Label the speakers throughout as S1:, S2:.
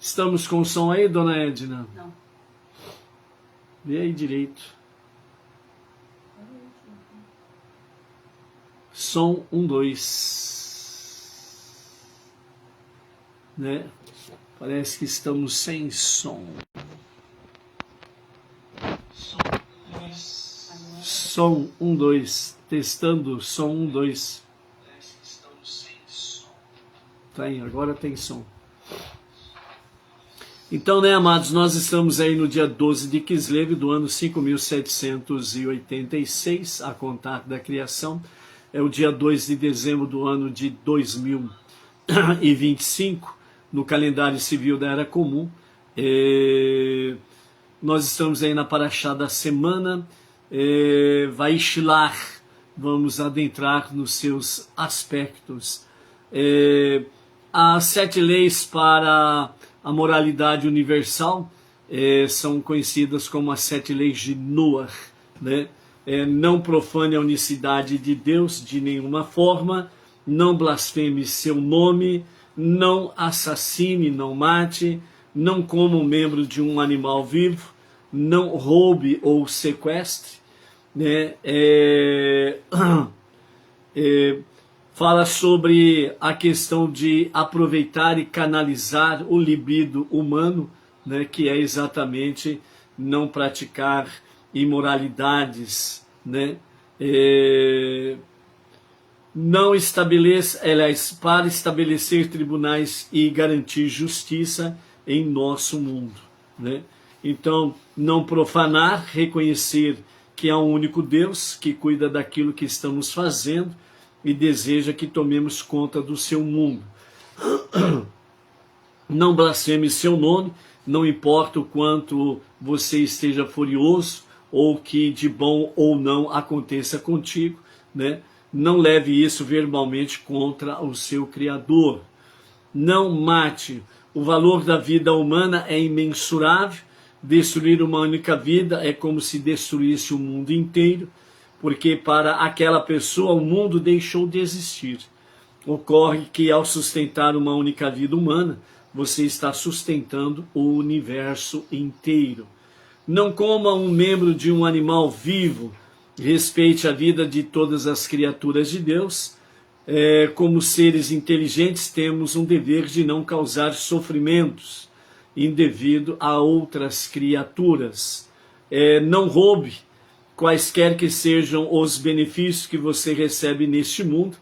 S1: Estamos com o som aí, dona Edna?
S2: Não.
S1: Vê aí direito. Som 1, 2. Né? Parece que estamos sem som. Som 1, 2. Testando, som 1, 2. Parece que estamos sem som. Tem, agora tem som. Então, né, amados, nós estamos aí no dia 12 de Kislev do ano 5786, a contar da criação. É o dia 2 de dezembro do ano de 2025, no calendário civil da Era Comum. Nós estamos aí na paraxá da semana, Vaishlach, vamos adentrar nos seus aspectos. As 7 leis para a moralidade universal são conhecidas como as 7 leis de Noah, né? Não profane a unicidade de Deus de nenhuma forma, não blasfeme seu nome, não assassine, não mate, não coma um membro de um animal vivo, não roube ou sequestre, né? Fala sobre a questão de aproveitar e canalizar o libido humano, né, que é exatamente não praticar imoralidades, né, não estabelecer, para estabelecer tribunais e garantir justiça em nosso mundo, né? Então, não profanar, reconhecer que há um único Deus que cuida daquilo que estamos fazendo e deseja que tomemos conta do seu mundo. Não blasfeme seu nome, não importa o quanto você esteja furioso, ou que de bom ou não aconteça contigo, né? Não leve isso verbalmente contra o seu Criador. Não mate. O valor da vida humana é imensurável. Destruir uma única vida é como se destruísse o mundo inteiro, porque para aquela pessoa o mundo deixou de existir. Ocorre que ao sustentar uma única vida humana, você está sustentando o universo inteiro. Não coma um membro de um animal vivo, respeite a vida de todas as criaturas de Deus. Como seres inteligentes, temos um dever de não causar sofrimentos indevido a outras criaturas. Não roube, quaisquer que sejam os benefícios que você recebe neste mundo,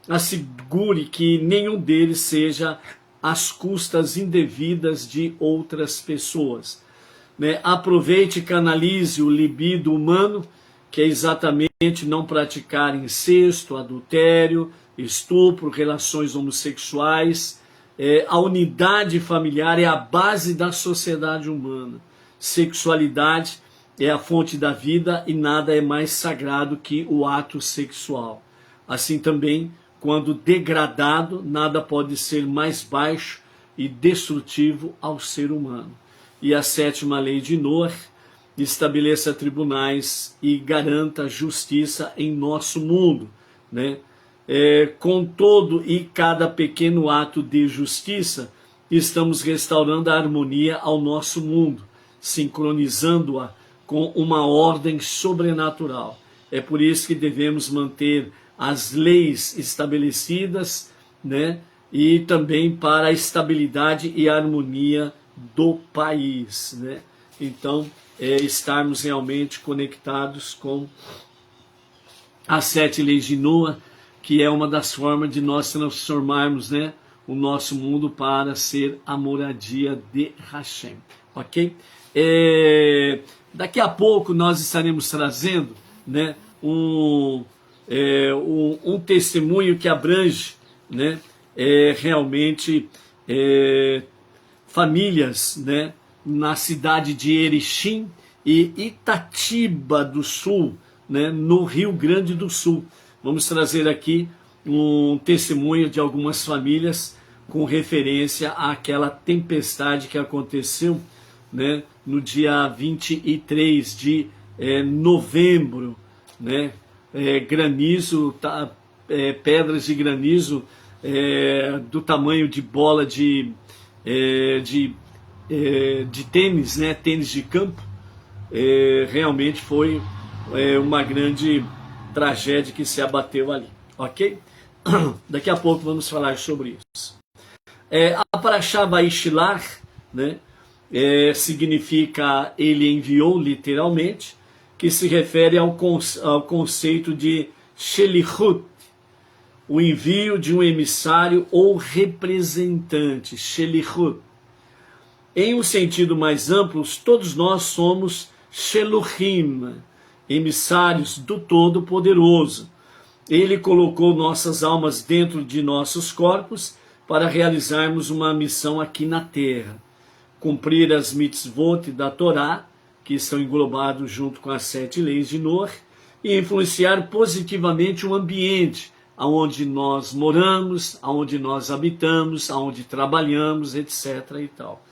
S1: assegure que nenhum deles seja às custas indevidas de outras pessoas. Aproveite e canalize o libido humano, que é exatamente não praticar incesto, adultério, estupro, relações homossexuais. A unidade familiar é a base da sociedade humana. Sexualidade é a fonte da vida e nada é mais sagrado que o ato sexual. Assim também, quando degradado, nada pode ser mais baixo e destrutivo ao ser humano. E a 7ª lei de Noah: estabeleça tribunais e garanta justiça em nosso mundo, né? Com todo e cada pequeno ato de justiça, estamos restaurando a harmonia ao nosso mundo, sincronizando-a com uma ordem sobrenatural. É por isso que devemos manter as leis estabelecidas, né? E também para a estabilidade e harmonia do país, né? Então, estarmos realmente conectados com as 7 leis de Noah, que é uma das formas de nós transformarmos, né, o nosso mundo para ser a moradia de Hashem, ok? Daqui a pouco nós estaremos trazendo, né, um testemunho que abrange, né, realmente famílias, né, na cidade de Erechim e Itatiba do Sul, né, no Rio Grande do Sul. Vamos trazer aqui um testemunho de algumas famílias com referência àquela tempestade que aconteceu, né, no dia 23 de novembro, né, granizo, pedras de granizo do tamanho de bola de de tênis, né, tênis de campo, realmente foi uma grande tragédia que se abateu ali, ok? Daqui a pouco vamos falar sobre isso. A Parashá Vaishilar, né, significa ele enviou literalmente, que se refere ao conceito de Shelichut, o envio de um emissário ou representante, Shelichut. Em um sentido mais amplo, todos nós somos Sheluchim, emissários do Todo-Poderoso. Ele colocou nossas almas dentro de nossos corpos para realizarmos uma missão aqui na Terra. Cumprir as mitzvot da Torá, que estão englobados junto com as 7 leis de Noé, e influenciar positivamente o ambiente onde nós moramos, onde nós habitamos, onde trabalhamos, etc. e tal,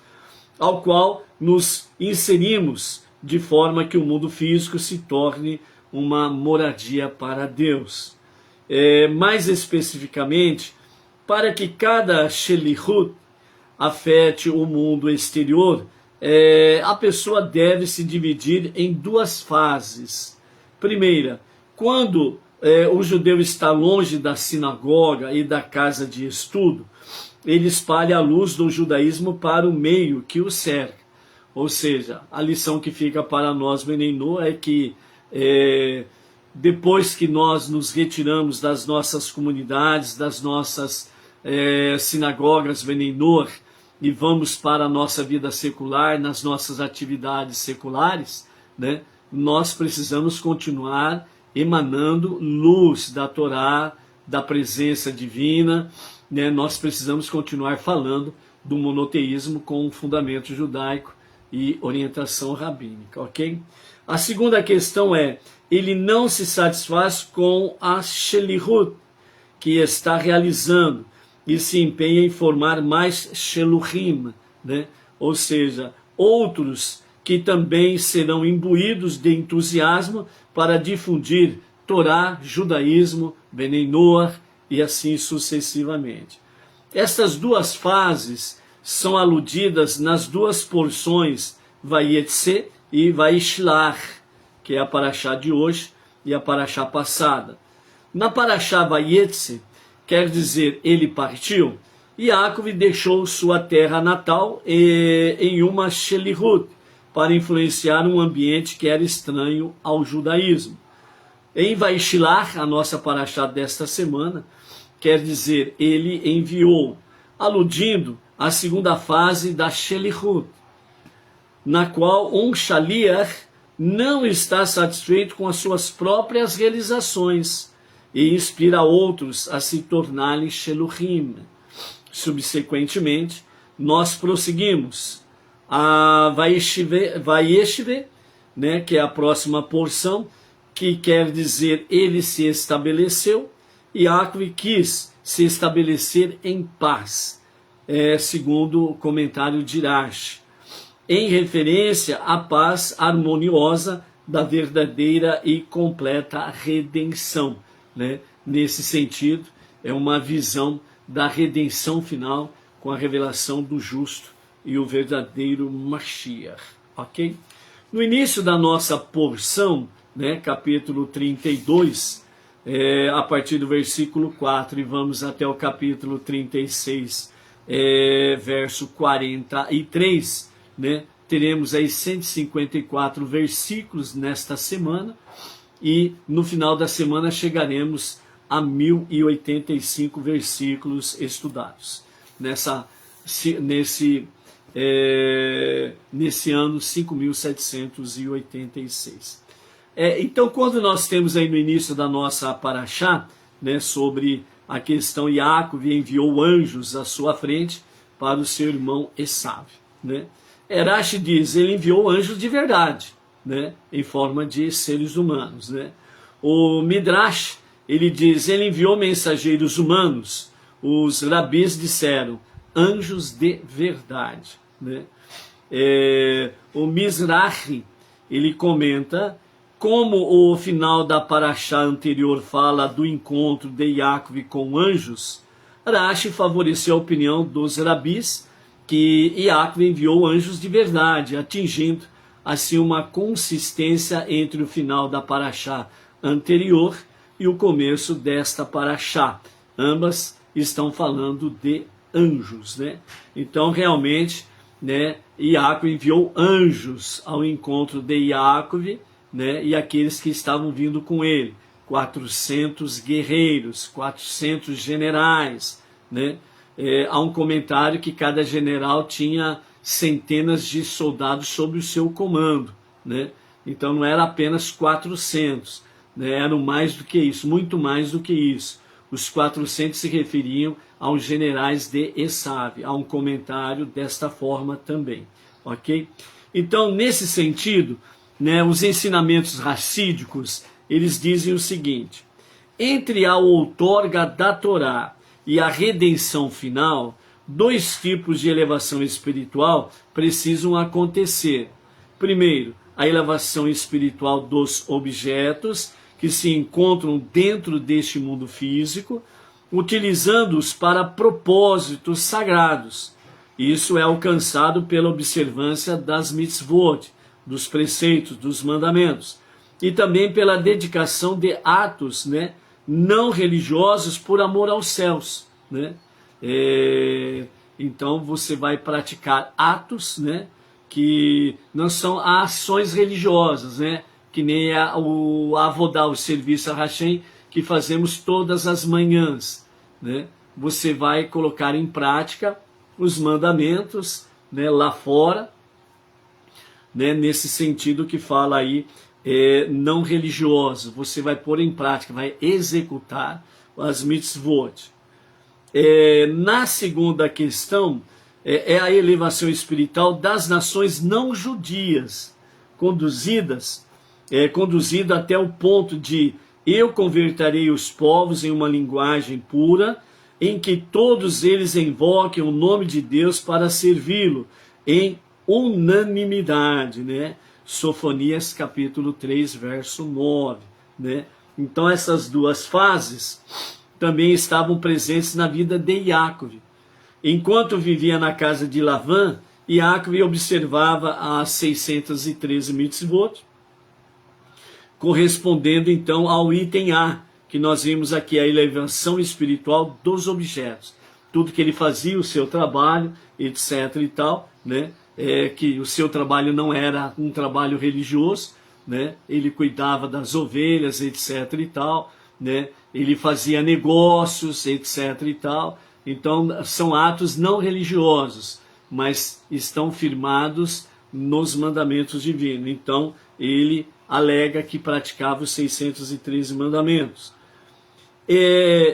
S1: ao qual nos inserimos de forma que o mundo físico se torne uma moradia para Deus. Mais especificamente, para que cada Shelichut afete o mundo exterior, a pessoa deve se dividir em 2 fases. Primeira, quando o judeu está longe da sinagoga e da casa de estudo, ele espalha a luz do judaísmo para o meio que o cerca. Ou seja, a lição que fica para nós, Benenô, é que depois que nós nos retiramos das nossas comunidades, das nossas sinagogas, Benenô, e vamos para a nossa vida secular, nas nossas atividades seculares, né, nós precisamos continuar emanando luz da Torá, da presença divina, né? Nós precisamos continuar falando do monoteísmo com um fundamento judaico e orientação rabínica, ok? A segunda questão ele não se satisfaz com a Shelichut que está realizando e se empenha em formar mais Sheluchim, né? Ou seja, outros que também serão imbuídos de entusiasmo para difundir Torá, judaísmo, Benei Noach e assim sucessivamente. Estas 2 fases são aludidas nas 2 porções Vayetse e Vaishlach, que é a Parashá de hoje e a Parashá passada. Na Parashá Vayetse, quer dizer ele partiu, Yaakov deixou sua terra natal em uma Shelichut, para influenciar um ambiente que era estranho ao judaísmo. Em Vaishilar, a nossa parashá desta semana, quer dizer, ele enviou, aludindo à segunda fase da Shelichut, na qual um Shaliach não está satisfeito com as suas próprias realizações e inspira outros a se tornarem Sheluchim. Subsequentemente, nós prosseguimos a Vayeshve, né, que é a próxima porção, que quer dizer ele se estabeleceu, e Yaakov quis se estabelecer em paz, segundo o comentário de Rashi, em referência à paz harmoniosa da verdadeira e completa redenção, né? Nesse sentido, é uma visão da redenção final com a revelação do justo e o verdadeiro Mashiach, ok? No início da nossa porção, né, capítulo 32, a partir do versículo 4, e vamos até o capítulo 36, verso 43, né, teremos aí 154 versículos nesta semana, e no final da semana chegaremos a 1085 versículos estudados, nesse ano 5.786. Então, quando nós temos aí no início da nossa parashá, né, sobre a questão Yaakov enviou anjos à sua frente para o seu irmão Esav, né? Rashi diz, ele enviou anjos de verdade, né, em forma de seres humanos, né? O Midrash, ele diz, ele enviou mensageiros humanos, os rabis disseram, anjos de verdade, né? O Mizrahi, ele comenta, como o final da parashá anterior fala do encontro de Yaakov com anjos, Rashi favoreceu a opinião dos rabis que Iacve enviou anjos de verdade, atingindo assim uma consistência entre o final da paraxá anterior e o começo desta paraxá. Ambas estão falando de anjos, né? Então realmente, né, Iacve enviou anjos ao encontro de Iacve, né, e aqueles que estavam vindo com ele, 400 guerreiros, 400 generais, né? Há um comentário que cada general tinha centenas de soldados sob o seu comando, né? Então não era apenas 400, né? Eram mais do que isso, muito mais do que isso. Os 400 se referiam aos generais de Esav. Há um comentário desta forma também, ok? Então, nesse sentido, né, os ensinamentos racídicos, eles dizem o seguinte: entre a outorga da Torá e a redenção final, dois tipos de elevação espiritual precisam acontecer. Primeiro, a elevação espiritual dos objetos que se encontram dentro deste mundo físico, utilizando-os para propósitos sagrados. Isso é alcançado pela observância das mitzvot, dos preceitos, dos mandamentos, e também pela dedicação de atos, né, não religiosos por amor aos céus, né? Então você vai praticar atos, né, que não são ações religiosas, né, que nem o Avodá, o serviço a Hashem, que fazemos todas as manhãs, né? Você vai colocar em prática os mandamentos, né, lá fora, né, nesse sentido que fala aí, não religioso. Você vai pôr em prática, vai executar as mitzvot. Na segunda questão, é a elevação espiritual das nações não judias, conduzida até o ponto de eu converterei os povos em uma linguagem pura, em que todos eles invoquem o nome de Deus para servi-lo, em unanimidade, né? Sofonias capítulo 3, verso 9, né? Então essas duas fases também estavam presentes na vida de Iacve. Enquanto vivia na casa de Lavã, Iacve observava as 613 mitzvot, correspondendo então ao item A, que nós vimos aqui, a elevação espiritual dos objetos. Tudo que ele fazia, o seu trabalho, etc. e tal, né? Que o seu trabalho não era um trabalho religioso, né? Ele cuidava das ovelhas, etc. e tal, né? Ele fazia negócios, etc. e tal. Então, são atos não religiosos, mas estão firmados nos mandamentos divinos. Então, ele alega que praticava os 613 mandamentos.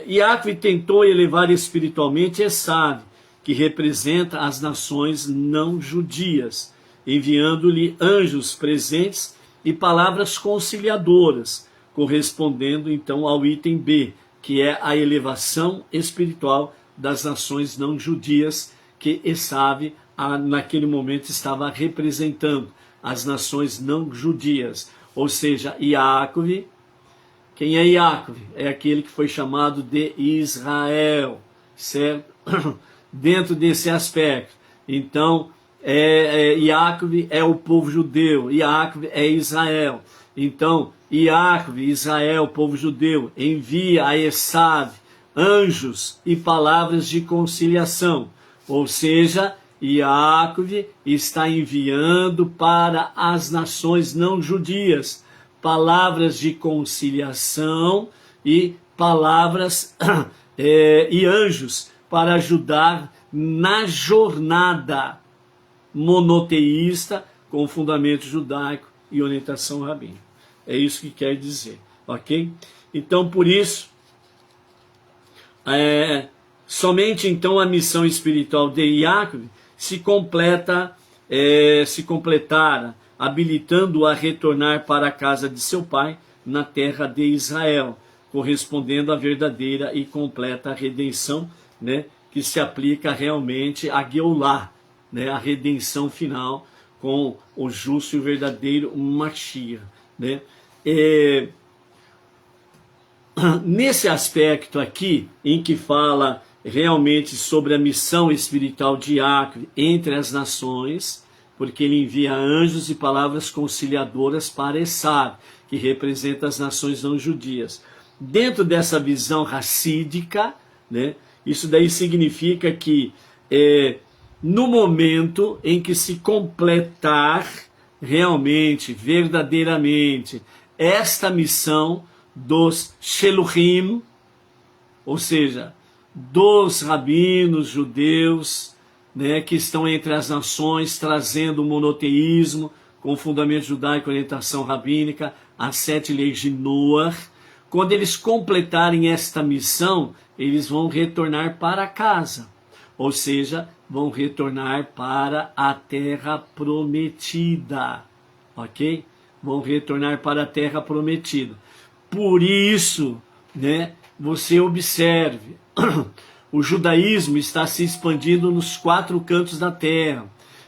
S1: Iacve tentou elevar espiritualmente Esav, que representa as nações não judias, enviando-lhe anjos presentes e palavras conciliadoras, correspondendo então ao item B, que é a elevação espiritual das nações não judias, que Esav naquele momento estava representando, as nações não judias, ou seja, Iacve. Quem é Iacve? É aquele que foi chamado de Israel, certo? Dentro desse aspecto. Então, Iacve é o povo judeu, Iacve é Israel. Então, Iacve, Israel, povo judeu, envia a Esav anjos e palavras de conciliação. Ou seja, Iacve está enviando para as nações não judias palavras de conciliação e palavras e anjos para ajudar na jornada monoteísta com fundamento judaico e orientação rabínica. É isso que quer dizer, ok? Então, por isso, somente então a missão espiritual de Iacve se completara, habilitando-o a retornar para a casa de seu pai na terra de Israel, correspondendo à verdadeira e completa redenção, né, que se aplica realmente a Geulá, né, a redenção final com o justo e o verdadeiro Mashiach, né? Nesse aspecto aqui, em que fala realmente sobre a missão espiritual de Yahweh entre as nações, porque ele envia anjos e palavras conciliadoras para Esav, que representa as nações não judias. Dentro dessa visão racídica, né, isso daí significa que no momento em que se completar realmente, verdadeiramente, esta missão dos Sheluchim, ou seja, dos rabinos judeus, né, que estão entre as nações, trazendo o monoteísmo com fundamento judaico e orientação rabínica, as 7 leis de Noah. Quando eles completarem esta missão, eles vão retornar para casa, ou seja, vão retornar para a terra prometida, ok? Vão retornar para a terra prometida. Por isso, né, você observe, o judaísmo está se expandindo nos 4 cantos da terra,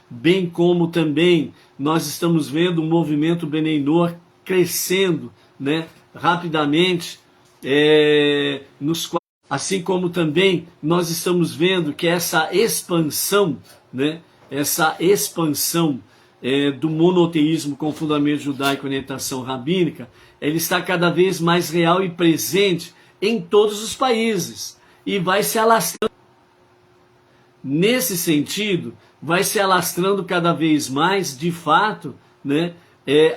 S1: bem como também nós estamos vendo o movimento Benei Noach crescendo, né, rapidamente, assim como também nós estamos vendo que essa expansão, né, do monoteísmo com fundamento judaico e orientação rabínica, ele está cada vez mais real e presente em todos os países e vai se alastrando. Nesse sentido, vai se alastrando cada vez mais, de fato, né,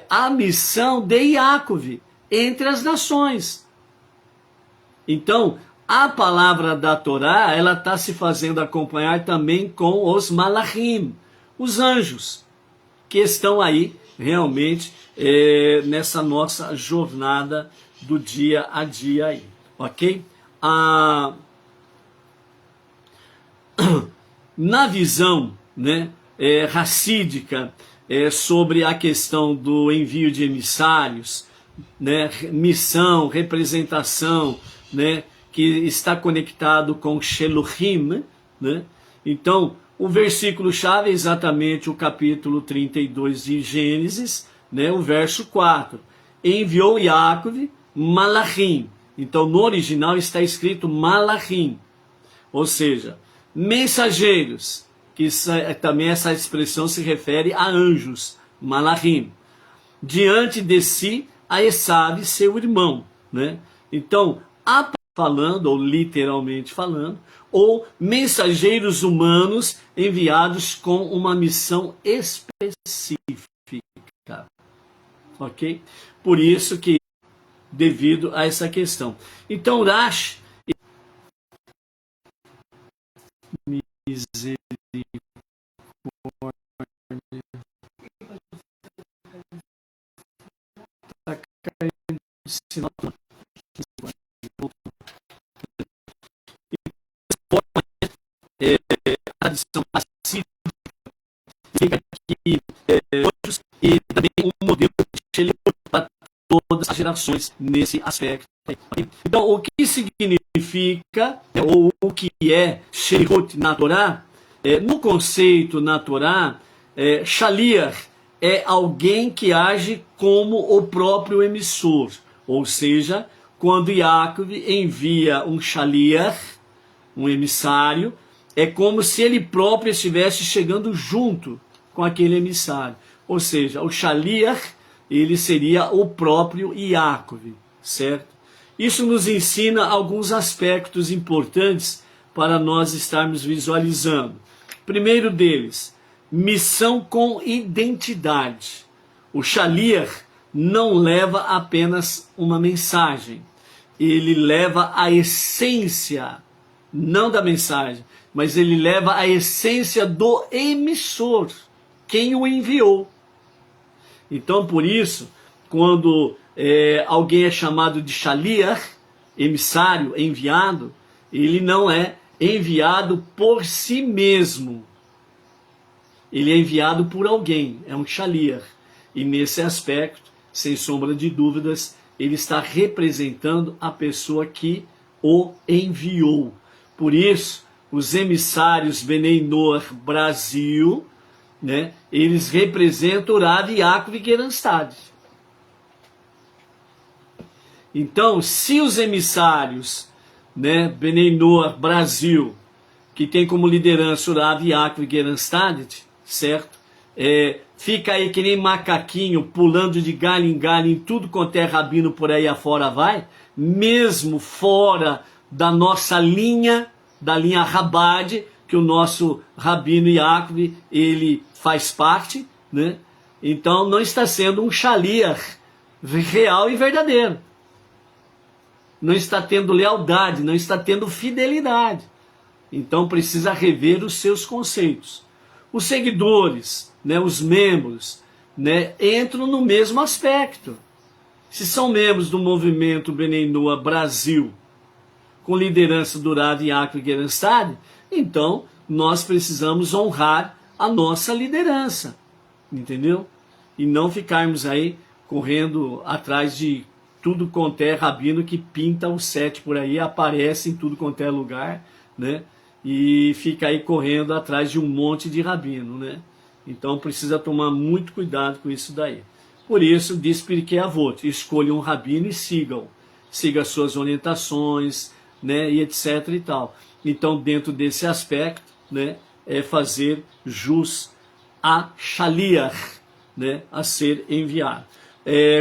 S1: a missão de Yaakov entre as nações. Então, a palavra da Torá, ela está se fazendo acompanhar também com os malachim, os anjos, que estão aí realmente nessa nossa jornada do dia a dia aí, ok? Na visão, né, racídica, sobre a questão do envio de emissários, né, missão, representação, né, que está conectado com Sheluchim, né? Então, o versículo-chave é exatamente o capítulo 32 de Gênesis, né, o verso 4. Enviou Yaakov malachim. Então, no original está escrito malachim, ou seja, mensageiros, que também essa expressão se refere a anjos, malachim, diante de si a Esav, seu irmão, né? Então, falando, ou literalmente falando, ou mensageiros humanos enviados com uma missão específica, ok? Por isso que, devido a essa questão. Então, Rashi, misericórdia, está caindo o sinal. Tradição pacífica e também um modelo para todas as gerações nesse aspecto. Então, o que significa, ou o que é Shelichut na Torá? No conceito na Torá, Shaliach é alguém que age como o próprio emissor, ou seja, quando Yaakov envia um Shaliach, um emissário, é como se ele próprio estivesse chegando junto com aquele emissário. Ou seja, o Shaliach, ele seria o próprio Yaakov, certo? Isso nos ensina alguns aspectos importantes para nós estarmos visualizando. Primeiro deles, missão com identidade. O Shaliach não leva apenas uma mensagem, ele leva a essência, não da mensagem, mas ele leva a essência do emissor, quem o enviou. Então, por isso, quando alguém é chamado de Shaliach, emissário, enviado, ele não é enviado por si mesmo. Ele é enviado por alguém, é um Shaliach. E nesse aspecto, sem sombra de dúvidas, ele está representando a pessoa que o enviou. Por isso, os emissários Benei Noach Brasil, né, eles representam o Rav Yaakov Geranstad. Então, se os emissários né, Bnei Noach Brasil, que tem como liderança o Rav Yaakov Gerenstadt, certo? Fica aí que nem macaquinho, pulando de galho em galho em tudo quanto é rabino por aí afora vai, mesmo fora da nossa linha, da linha Rabad, que o nosso Rabino Yaakov, ele faz parte, né? Então não está sendo um shaliach real e verdadeiro. Não está tendo lealdade, não está tendo fidelidade. Então precisa rever os seus conceitos. Os seguidores, né, os membros, né, entram no mesmo aspecto. Se são membros do movimento Bnei Noach Brasil, com liderança do Rav Yaakov Gerenstadt, então nós precisamos honrar a nossa liderança, entendeu? E não ficarmos aí correndo atrás de tudo quanto é rabino que pinta o sete por aí, aparece em tudo quanto é lugar, né? E fica aí correndo atrás de um monte de rabino, né? Então precisa tomar muito cuidado com isso daí. Por isso, diz Pirkei Avot, escolha um rabino e sigam. Siga as suas orientações, né? E etc e tal. Então, dentro desse aspecto, né? É fazer jus a shaliach, né? A ser enviado.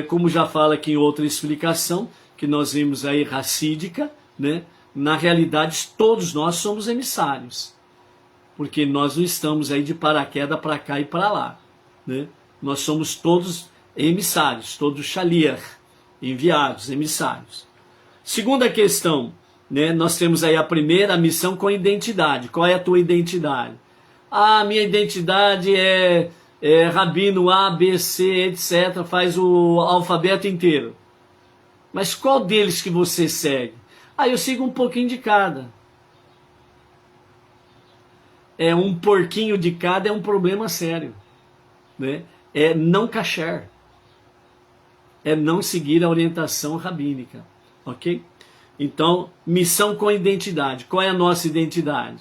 S1: Como já fala aqui em outra explicação, que nós vimos aí racídica, né? Na realidade, todos nós somos emissários, porque nós não estamos aí de paraquedas para cá e para lá, né? Nós somos todos emissários, todos shaliach, enviados, emissários. Segunda questão, né? Nós temos aí a primeira, a missão com identidade. Qual é a tua identidade? Ah, minha identidade é rabino A, B, C, etc. Faz o alfabeto inteiro. Mas qual deles que você segue? Ah, eu sigo um pouquinho de cada. Um porquinho de cada é um problema sério, né? É não kasher. É não seguir a orientação rabínica, ok? Então, missão com identidade. Qual é a nossa identidade?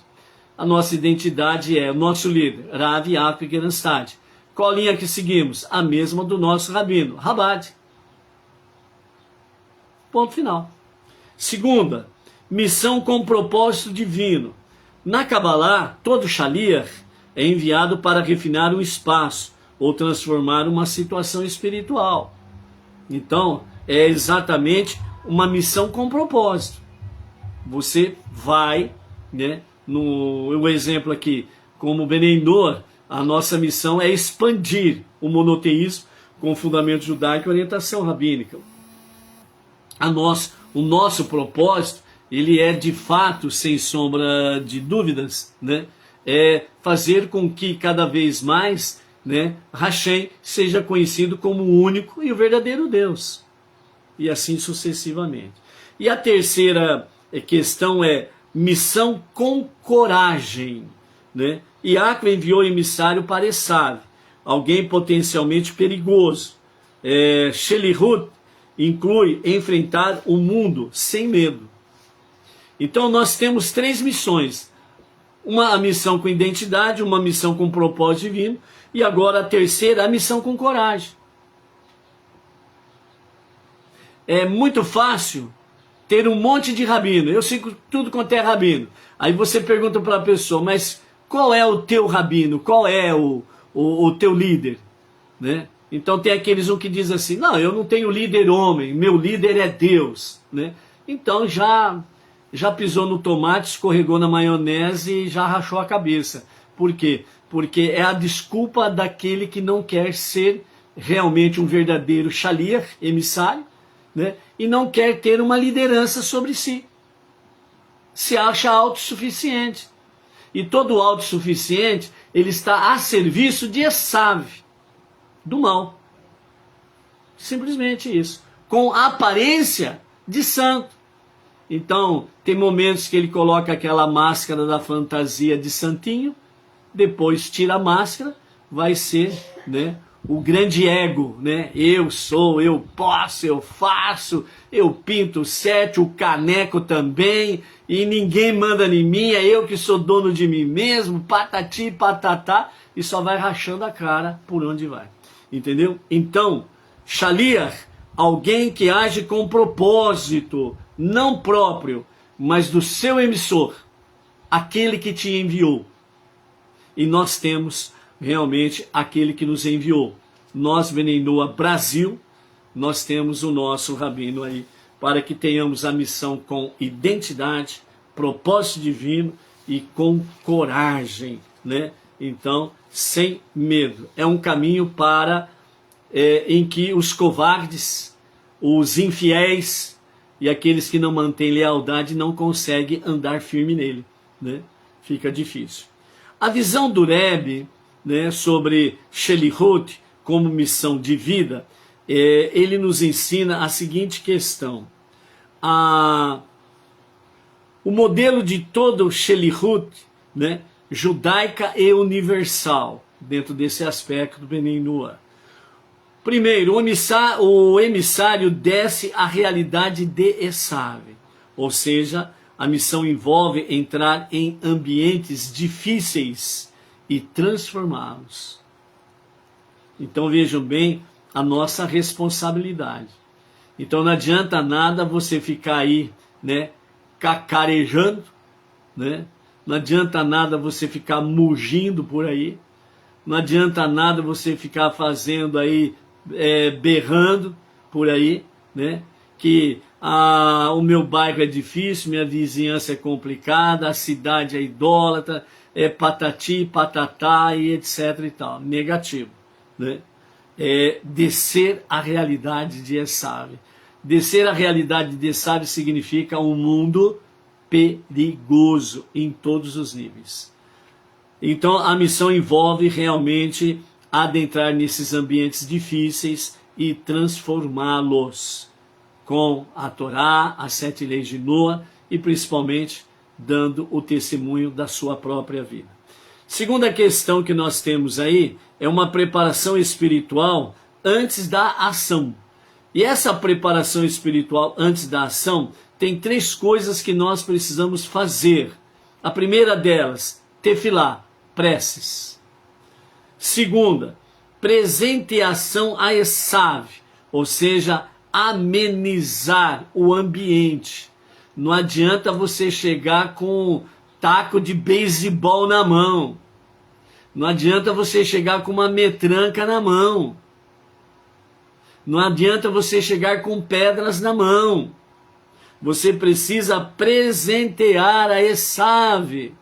S1: A nossa identidade é o nosso líder, Rav Yaakov Gerenstadt. Qual linha que seguimos? A mesma do nosso rabino, Rabad. Ponto final. Segunda, missão com propósito divino. Na Kabbalah, todo shaliach é enviado para refinar um espaço ou transformar uma situação espiritual. Então, é exatamente uma missão com propósito. Você vai, né, o exemplo aqui, como Bnei Noach, a nossa missão é expandir o monoteísmo com fundamento judaico e orientação rabínica. O nosso propósito, ele é de fato, sem sombra de dúvidas, né, é fazer com que cada vez mais, né, Hashem seja conhecido como o único e o verdadeiro Deus. E assim sucessivamente. E a terceira questão é missão com coragem, né? Yaakov enviou emissário para Esav, alguém potencialmente perigoso. Shelihut inclui enfrentar o mundo sem medo. Então nós temos três missões. Uma missão com identidade, uma missão com propósito divino, e agora a terceira, a missão com coragem. É muito fácil ter um monte de rabino. Eu sigo tudo quanto é rabino. Aí você pergunta para a pessoa, mas qual é o teu rabino? Qual é o teu líder? Né? Então tem aqueles que dizem assim, não, eu não tenho líder homem, meu líder é Deus. Né? Então já pisou no tomate, escorregou na maionese e já rachou a cabeça. Por quê? Porque é a desculpa daquele que não quer ser realmente um verdadeiro shaliach, emissário, né? E não quer ter uma liderança sobre si. Se acha autossuficiente. E todo autossuficiente, ele está a serviço de Esav, do mal. Simplesmente isso. Com aparência de santo. Então, tem momentos que ele coloca aquela máscara da fantasia de santinho, depois tira a máscara, vai ser, né, o grande ego, né? Eu sou, eu posso, eu faço, eu pinto o sete, o caneco também, e ninguém manda em mim, é eu que sou dono de mim mesmo, patati, patatá, e só vai rachando a cara por onde vai. Entendeu? Então, shaliach, alguém que age com propósito, não próprio, mas do seu emissor, aquele que te enviou. E nós temos realmente aquele que nos enviou. Nós, Bnei Noach Brasil, nós temos o nosso rabino aí, para que tenhamos a missão com identidade, propósito divino e com coragem, né? Então, sem medo. É um caminho para em que os covardes, os infiéis e aqueles que não mantêm lealdade não conseguem andar firme nele, né? Fica difícil. A visão do Rebbe, né, sobre Shelihut como missão de vida, ele nos ensina a seguinte questão. O modelo de todo Shelihut, né, judaica e universal, dentro desse aspecto do Bnei Noach. Primeiro, o emissário desce à realidade de Esav, ou seja, a missão envolve entrar em ambientes difíceis e transformá-los. Então vejam bem a nossa responsabilidade. Então não adianta nada você ficar aí, né, cacarejando, né? Não adianta nada você ficar mugindo por aí. Não adianta nada você ficar fazendo aí, berrando por aí, né? Que o meu bairro é difícil, minha vizinhança é complicada, a cidade é idólatra, é patati, patatá e etc e tal. Negativo, né? Descer a realidade de Esav. Descer a realidade de Esav significa um mundo perigoso em todos os níveis. Então a missão envolve realmente adentrar nesses ambientes difíceis e transformá-los com a Torá, as 7 leis de Noah e principalmente dando o testemunho da sua própria vida. Segunda questão que nós temos aí é uma preparação espiritual antes da ação. E essa preparação espiritual antes da ação tem 3 coisas que nós precisamos fazer. A primeira delas, tefilá, preces. Segunda, presenteação a Esav, ou seja, amenizar o ambiente. Não adianta você chegar com um taco de beisebol na mão. Não adianta você chegar com uma metranca na mão. Não adianta você chegar com pedras na mão. Você precisa presentear a Esav.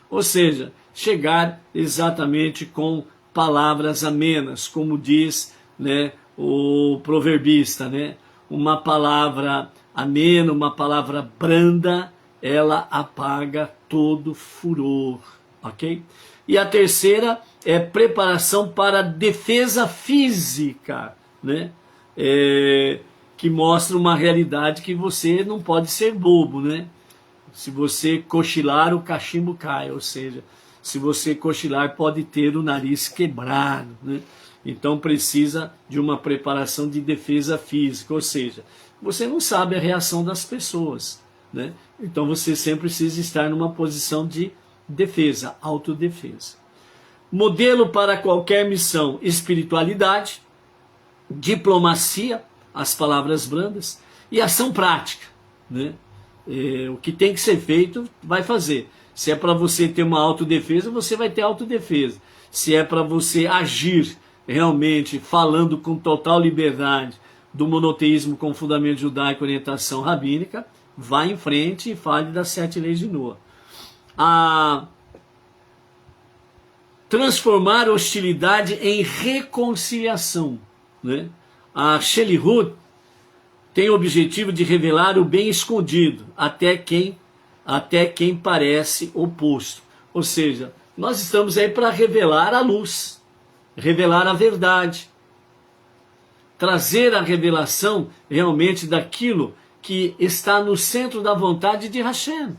S1: Ou seja, chegar exatamente com palavras amenas, como diz, né, o proverbista, né? Uma palavra amena, uma palavra branda, ela apaga todo furor, ok? E a terceira é preparação para defesa física, né? Que mostra uma realidade que você não pode ser bobo, né? Se você cochilar, o cachimbo cai, ou seja, se você cochilar, pode ter o nariz quebrado, né? Então precisa de uma preparação de defesa física, ou seja, você não sabe a reação das pessoas, né? Então você sempre precisa estar numa posição de defesa, autodefesa. Modelo para qualquer missão: espiritualidade, diplomacia, as palavras brandas, e ação prática, né? O que tem que ser feito, vai fazer. Se é para você ter uma autodefesa, você vai ter autodefesa. Se é para você agir realmente falando com total liberdade do monoteísmo com fundamento judaico e orientação rabínica, vá em frente e fale das 7 leis de Noah. Transformar hostilidade em reconciliação, né? A Shelihut tem o objetivo de revelar o bem escondido até quem parece oposto. Ou seja, nós estamos aí para revelar a luz, revelar a verdade, trazer a revelação realmente daquilo que está no centro da vontade de Hashem.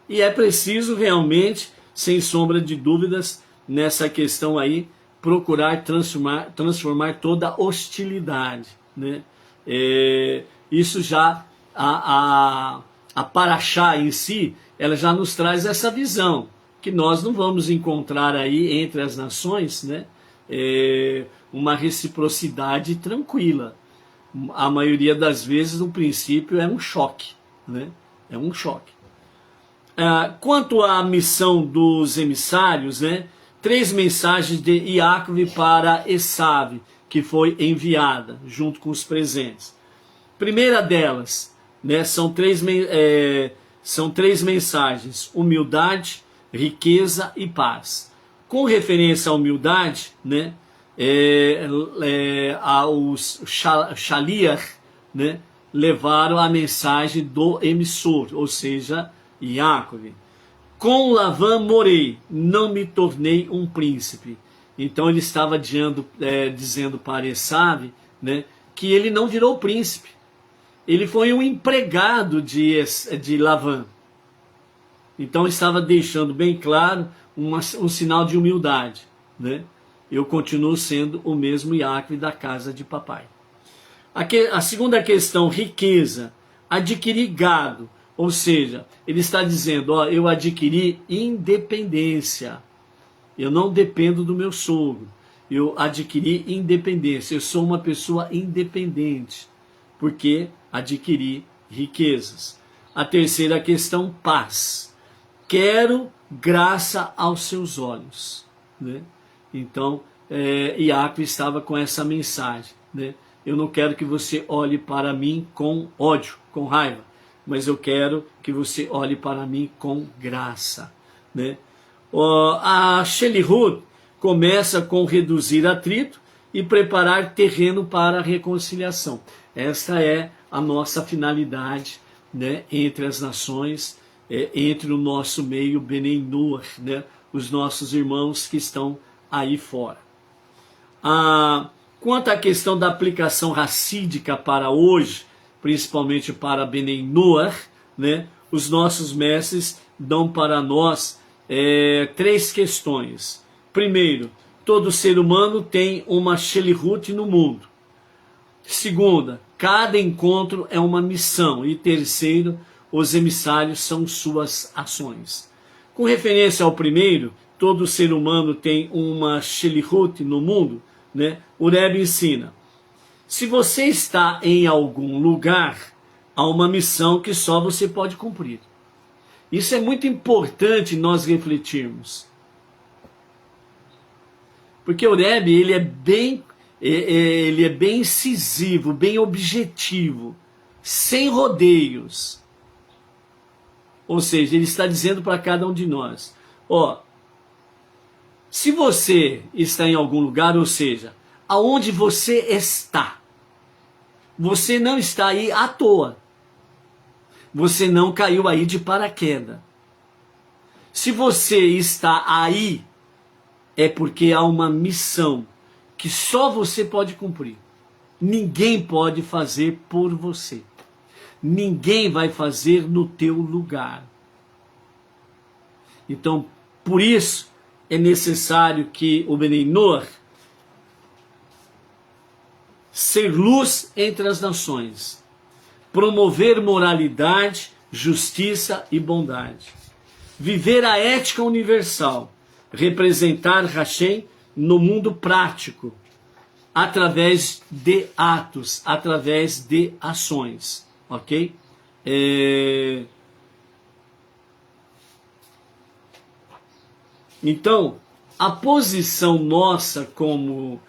S1: E é preciso realmente, sem sombra de dúvidas, nessa questão aí, procurar transformar toda hostilidade, né? Isso já, a Parashá em si, ela já nos traz essa visão, que nós não vamos encontrar aí entre as nações, né, uma reciprocidade tranquila. A maioria das vezes, no princípio, é um choque, né? É um choque. Quanto à missão dos emissários, né? 3 mensagens de Iacove para Esav, que foi enviada junto com os presentes. Primeira delas, né? São três mensagens: humildade, riqueza e paz. Com referência à humildade, né? Os Shaliach, né? Levaram a mensagem do emissor, ou seja, Iacove. Com Lavan morei, não me tornei um príncipe. Então ele estava dizendo para Esav, né, que ele não virou príncipe. Ele foi um empregado de Lavan. Então estava deixando bem claro um sinal de humildade, né? Eu continuo sendo o mesmo Iacove da casa de papai. A segunda questão, riqueza. Adquirir gado. Ou seja, ele está dizendo, ó, eu adquiri independência. Eu não dependo do meu sogro. Eu adquiri independência. Eu sou uma pessoa independente. Porque adquiri riquezas. A terceira questão, paz. Quero graça aos seus olhos, né? Então, Iacove estava com essa mensagem, né? Eu não quero que você olhe para mim com ódio, com raiva, mas eu quero que você olhe para mim com graça, né? A Shelihut começa com reduzir atrito e preparar terreno para a reconciliação. Esta é a nossa finalidade, né, entre as nações, entre o nosso meio Benei Noach, né, os nossos irmãos que estão aí fora. Quanto à questão da aplicação racídica para hoje, principalmente para Benei Noach, né, os nossos mestres dão para nós 3 questões. Primeiro, todo ser humano tem uma Shelihut no mundo. Segunda, cada encontro é uma missão. E terceiro, os emissários são suas ações. Com referência ao primeiro, todo ser humano tem uma Shelihut no mundo, né? O Rebbe ensina: se você está em algum lugar, há uma missão que só você pode cumprir. Isso é muito importante nós refletirmos. Porque o Rebbe, ele é bem incisivo, bem objetivo, sem rodeios. Ou seja, ele está dizendo para cada um de nós, ó, se você está em algum lugar, ou seja, aonde você está, você não está aí à toa. Você não caiu aí de paraquedas. Se você está aí, é porque há uma missão que só você pode cumprir. Ninguém pode fazer por você. Ninguém vai fazer no teu lugar. Então, por isso, é necessário que o Benei Noach ser luz entre as nações, promover moralidade, justiça e bondade, viver a ética universal, representar Hashem no mundo prático, através de atos, através de ações, ok? Então, a posição nossa como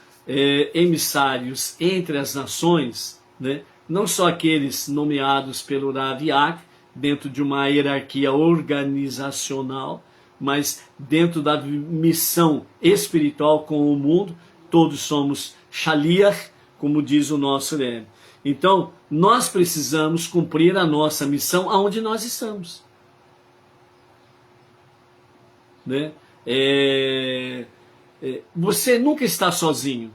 S1: emissários entre as nações, né, não só aqueles nomeados pelo Rav Yaakov, dentro de uma hierarquia organizacional, mas dentro da missão espiritual com o mundo, todos somos Shaliach, como diz o nosso Rebbe. Então, nós precisamos cumprir a nossa missão aonde nós estamos. Né? Você nunca está sozinho.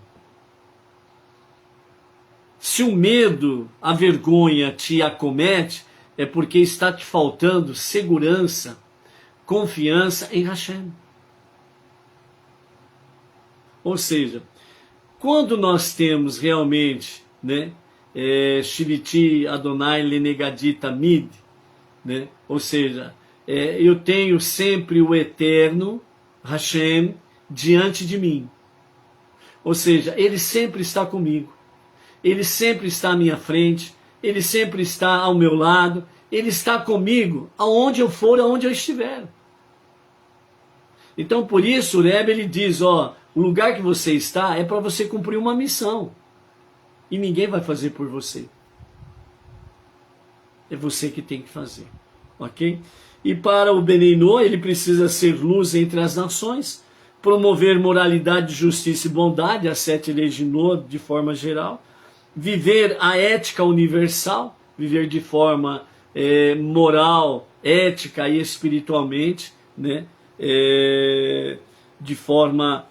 S1: Se o medo, a vergonha te acomete, é porque está te faltando segurança, confiança em Hashem. Ou seja, quando nós temos realmente, né, Shiviti Adonai Lenegadi Tamid, né, ou seja, eu tenho sempre o eterno Hashem diante de mim. Ou seja, ele sempre está comigo. Ele sempre está à minha frente, Ele sempre está ao meu lado, Ele está comigo, aonde eu for, aonde eu estiver. Então, por isso, o Rebbe, ele diz, ó, o lugar que você está é para você cumprir uma missão. E ninguém vai fazer por você. É você que tem que fazer. Ok? E para o Beneinô, ele precisa ser luz entre as nações, promover moralidade, justiça e bondade, as 7 leis de Noah de forma geral, viver a ética universal, viver de forma moral, ética e espiritualmente, né? De forma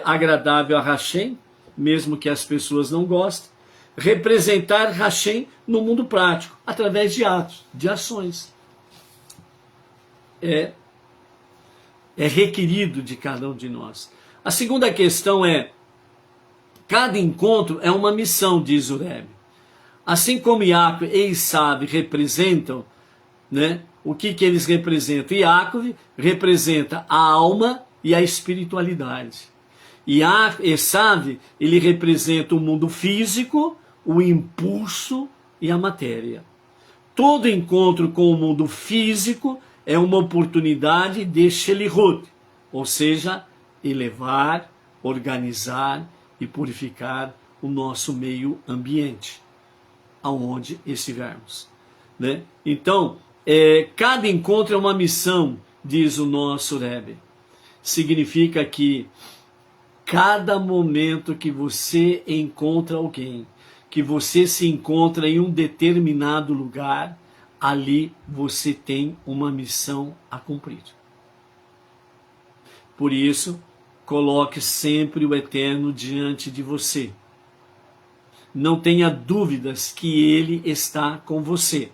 S1: agradável a Hashem, mesmo que as pessoas não gostem, representar Hashem no mundo prático, através de atos, de ações. É requerido de cada um de nós. A segunda questão é, cada encontro é uma missão, diz o Rebbe. Assim como Yaakov e Esav representam, né, o que eles representam? Yaakov representa a alma e a espiritualidade. E Esav, ele representa o mundo físico, o impulso e a matéria. Todo encontro com o mundo físico é uma oportunidade de Shelihut, ou seja, elevar, organizar e purificar o nosso meio ambiente, aonde estivermos, né? Então, cada encontro é uma missão, diz o nosso Rebbe. Significa que cada momento que você encontra alguém, que você se encontra em um determinado lugar, ali você tem uma missão a cumprir. Por isso, coloque sempre o Eterno diante de você. Não tenha dúvidas que Ele está com você.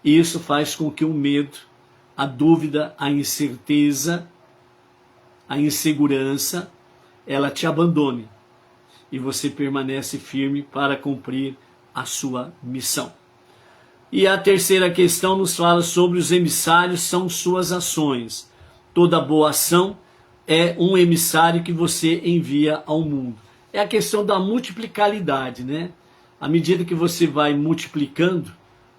S1: Isso faz com que o medo, a dúvida, a incerteza, a insegurança, ela te abandone. E você permanece firme para cumprir a sua missão. E a terceira questão nos fala sobre os emissários, são suas ações. Toda boa ação é um emissário que você envia ao mundo. É a questão da multiplicalidade, né? À medida que você vai multiplicando,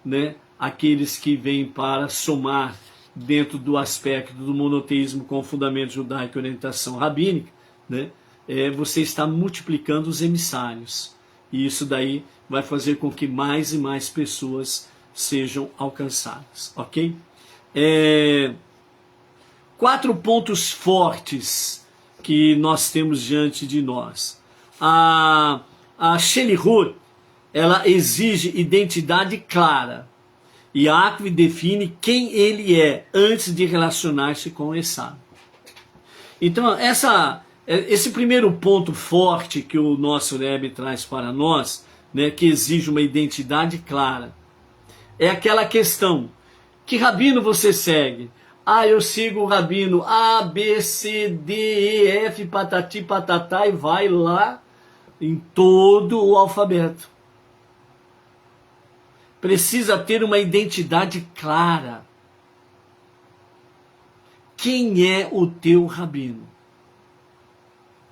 S1: né, aqueles que vêm para somar dentro do aspecto do monoteísmo com fundamento judaico e orientação rabínica, né, você está multiplicando os emissários. E isso daí vai fazer com que mais e mais pessoas sejam alcançadas, ok? 4 pontos fortes que nós temos diante de nós. A Shelihut, ela exige identidade clara. Yaakov define quem ele é antes de relacionar-se com Esav. Então, esse primeiro ponto forte que o nosso Rebbe traz para nós, né, que exige uma identidade clara, é aquela questão: que rabino você segue? Eu sigo o rabino A, B, C, D, E, F, patati, patatá, e vai lá em todo o alfabeto. Precisa ter uma identidade clara. Quem é o teu rabino?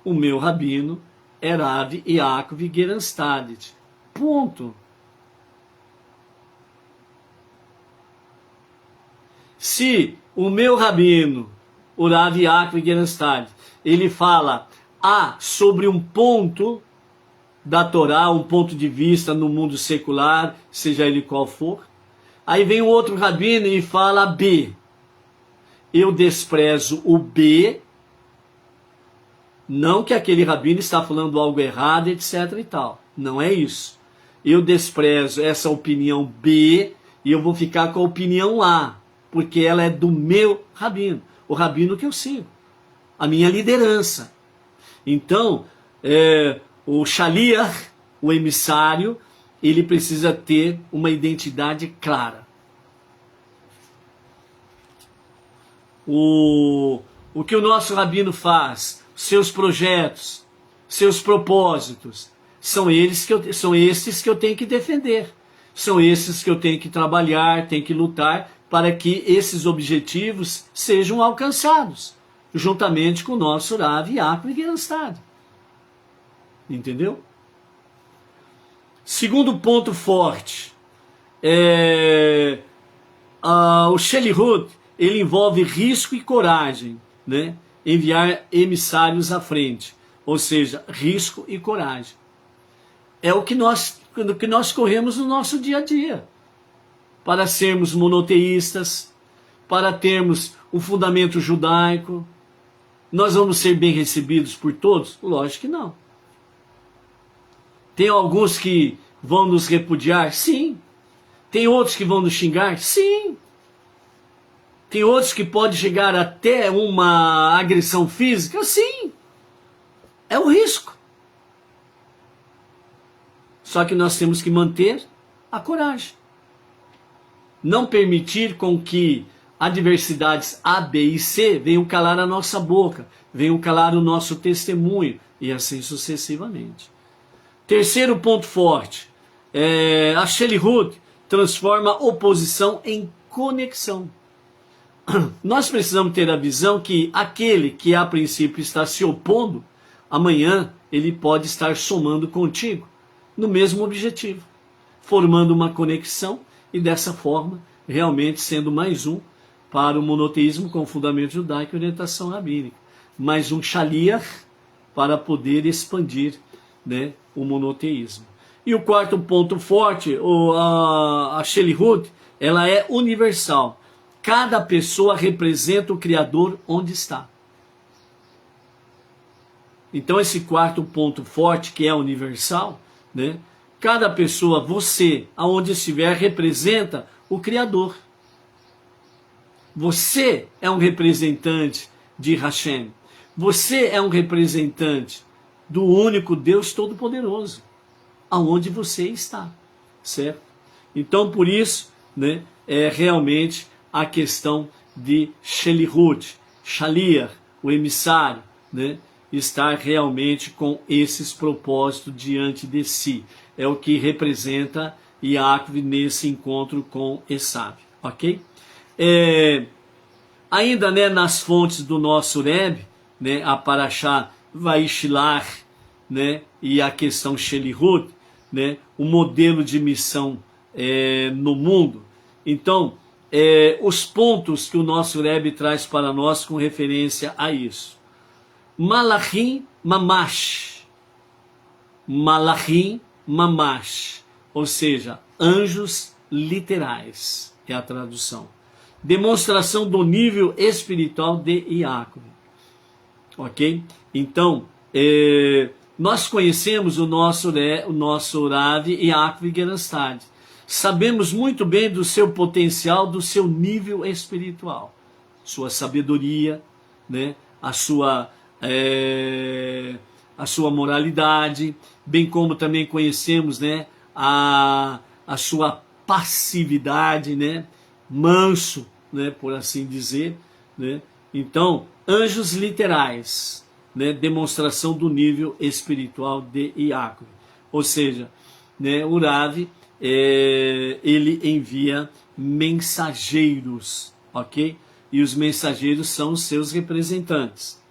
S1: O meu rabino é Rav Yaakov Geranstadit. Ponto. Se o meu rabino, o Rav Yaakov Geranstadit, ele fala sobre um ponto da Torá, um ponto de vista no mundo secular, seja ele qual for, aí vem um outro rabino e fala B. Eu desprezo o B, não que aquele rabino está falando algo errado, etc e tal. Não é isso. Eu desprezo essa opinião B e eu vou ficar com a opinião A, porque ela é do meu rabino, o rabino que eu sigo, a minha liderança. Então, o Shaliach, o emissário, ele precisa ter uma identidade clara. O que o nosso rabino faz, seus projetos, seus propósitos, são esses que eu tenho que defender. São esses que eu tenho que trabalhar, tenho que lutar para que esses objetivos sejam alcançados, juntamente com o nosso Rav Yaakov Geranstad. Entendeu? Segundo ponto forte, o Shelichut, ele envolve risco e coragem, né? Enviar emissários à frente, ou seja, risco e coragem. É o que nós corremos no nosso dia a dia, para sermos monoteístas, para termos um fundamento judaico. Nós vamos ser bem recebidos por todos? Lógico que não. Tem alguns que vão nos repudiar? Sim. Tem outros que vão nos xingar? Sim. Tem outros que pode chegar até uma agressão física? Sim. É o risco. Só que nós temos que manter a coragem. Não permitir com que adversidades A, B e C venham calar a nossa boca, venham calar o nosso testemunho, e assim sucessivamente. Terceiro ponto forte, a Shelichut transforma oposição em conexão. Nós precisamos ter a visão que aquele que a princípio está se opondo, amanhã ele pode estar somando contigo no mesmo objetivo, formando uma conexão e dessa forma realmente sendo mais um para o monoteísmo com fundamento judaico e orientação rabínica, mais um shaliach para poder expandir, né, o monoteísmo. E o quarto ponto forte, a Shelichut, ela é universal. Cada pessoa representa o Criador onde está. Então esse quarto ponto forte, que é universal, né? Cada pessoa, você, aonde estiver, representa o Criador. Você é um representante de Hashem. Você é um representante do único Deus Todo-Poderoso, aonde você está, certo? Então, por isso, né, é realmente a questão de Shelichut, Shaliach, o emissário, né, estar realmente com esses propósitos diante de si. É o que representa Yaakov nesse encontro com Esav, ok? Ainda, né, nas fontes do nosso Rebbe, né, a Parashá Vaishilach, né, e a questão Shelichut, né, o modelo de missão no mundo. Então, os pontos que o nosso Rebbe traz para nós com referência a isso. Malachim Mamash. Malachim Mamash. Ou seja, anjos literais, é a tradução. Demonstração do nível espiritual de Yaakov. Ok? Então, nós conhecemos o nosso Rav Yaakov Gerstad. Sabemos muito bem do seu potencial, do seu nível espiritual. Sua sabedoria, né? a sua moralidade, bem como também conhecemos, né? a sua passividade, né? Manso, né? Por assim dizer, né? Então, anjos literais, né? Demonstração do nível espiritual de Yaakov. Ou seja, né? O Rav, ele envia mensageiros, ok? E os mensageiros são os seus representantes.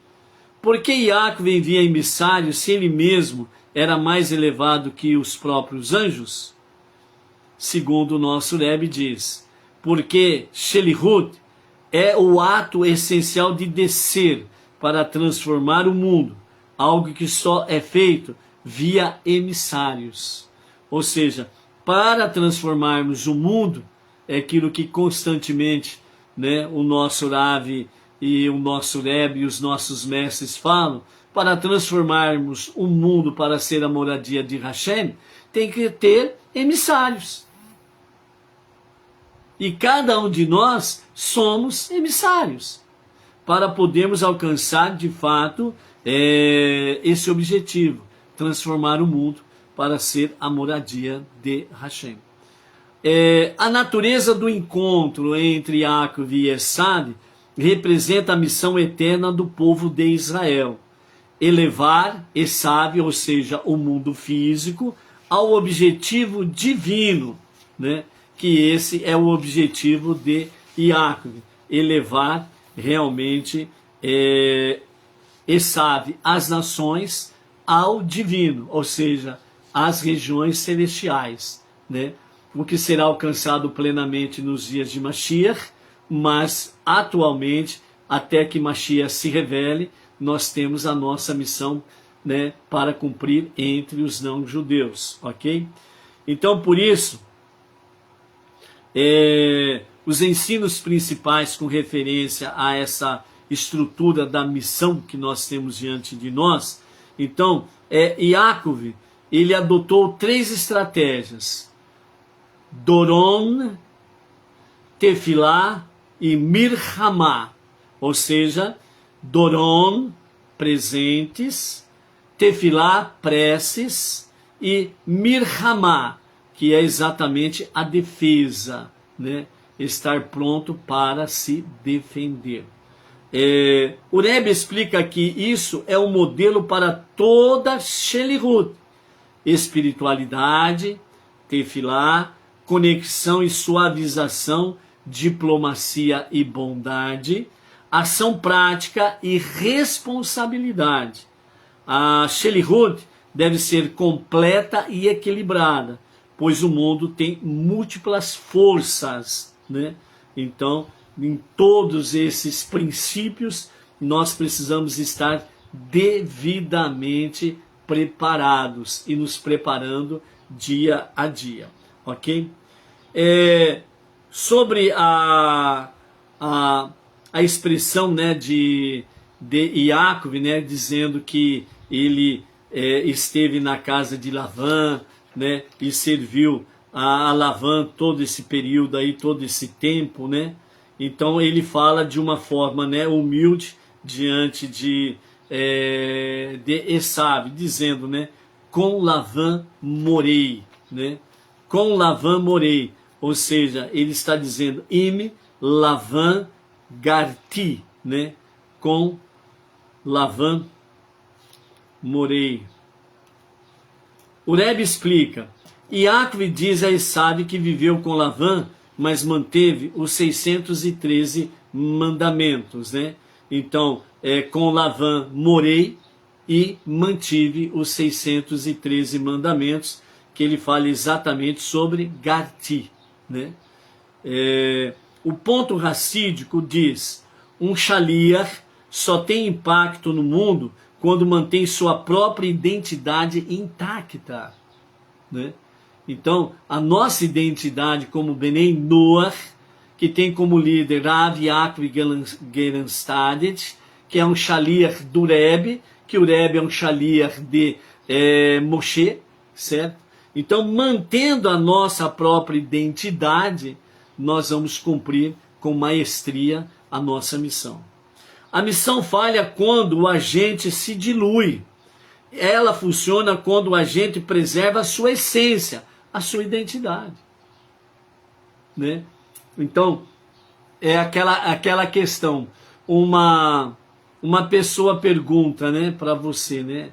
S1: Por que Yaakov envia emissários se ele mesmo era mais elevado que os próprios anjos? Segundo o nosso Rebbe diz, porque Shelichut é o ato essencial de descer para transformar o mundo, algo que só é feito via emissários. Ou seja, para transformarmos o mundo, é aquilo que constantemente, né, o nosso Rav e o nosso Rebbe e os nossos mestres falam, para transformarmos o mundo para ser a moradia de Hashem, tem que ter emissários. E cada um de nós somos emissários, para podermos alcançar de fato esse objetivo, transformar o mundo para ser a moradia de Hashem. A natureza do encontro entre Yaakov e Esav representa a missão eterna do povo de Israel. Elevar Esav, ou seja, o mundo físico, ao objetivo divino, né? Que esse é o objetivo de Yaakov, elevar realmente Esav, as nações, ao divino, ou seja, às regiões celestiais, né? O que será alcançado plenamente nos dias de Mashiach, mas atualmente, até que Mashiach se revele, nós temos a nossa missão, né, para cumprir entre os não-judeus, ok? Então, por isso, os ensinos principais com referência a essa estrutura da missão que nós temos diante de nós, então, Yaakov, ele adotou 3 estratégias: Doron, Tefilá e Mirhamá, ou seja, Doron, presentes, Tefilá, preces, e Mirhamá, que é exatamente a defesa, né? Estar pronto para se defender. O Rebbe explica que isso é um modelo para toda Shelihut: espiritualidade, Tefilá, conexão e suavização, diplomacia e bondade, ação prática e responsabilidade. A Shelihut deve ser completa e equilibrada, pois o mundo tem múltiplas forças, né? Então, em todos esses princípios, nós precisamos estar devidamente preparados e nos preparando dia a dia, ok? Sobre a expressão, né, de Yaakov, né, dizendo que ele esteve na casa de Lavã, né, e serviu a Lavã todo esse período aí, todo esse tempo, né? Então ele fala de uma forma, né, humilde diante de Esav, dizendo, né, com Lavã morei, né? Com Lavã morei, ou seja, ele está dizendo Im Lavã Garti, né? Com Lavã morei. O Rebbe explica: Yaakov diz a Esav que viveu com Lavã, mas manteve os 613 mandamentos, né? Então, com Lavã morei e mantive os 613 mandamentos, que ele fala exatamente sobre Garti, né? O ponto racídico diz: um shaliach só tem impacto no mundo quando mantém sua própria identidade intacta, né? Então, a nossa identidade como Benei Noach, que tem como líder Rav Yaakov Gerenstadet, que é um shaliach do Rebbe, que o Rebbe é um shaliach de Moshe, certo? Então, mantendo a nossa própria identidade, nós vamos cumprir com maestria a nossa missão. A missão falha quando o agente se dilui. Ela funciona quando o agente preserva a sua essência, a sua identidade, né? Então, é aquela questão. Uma pessoa pergunta, né, para você, né?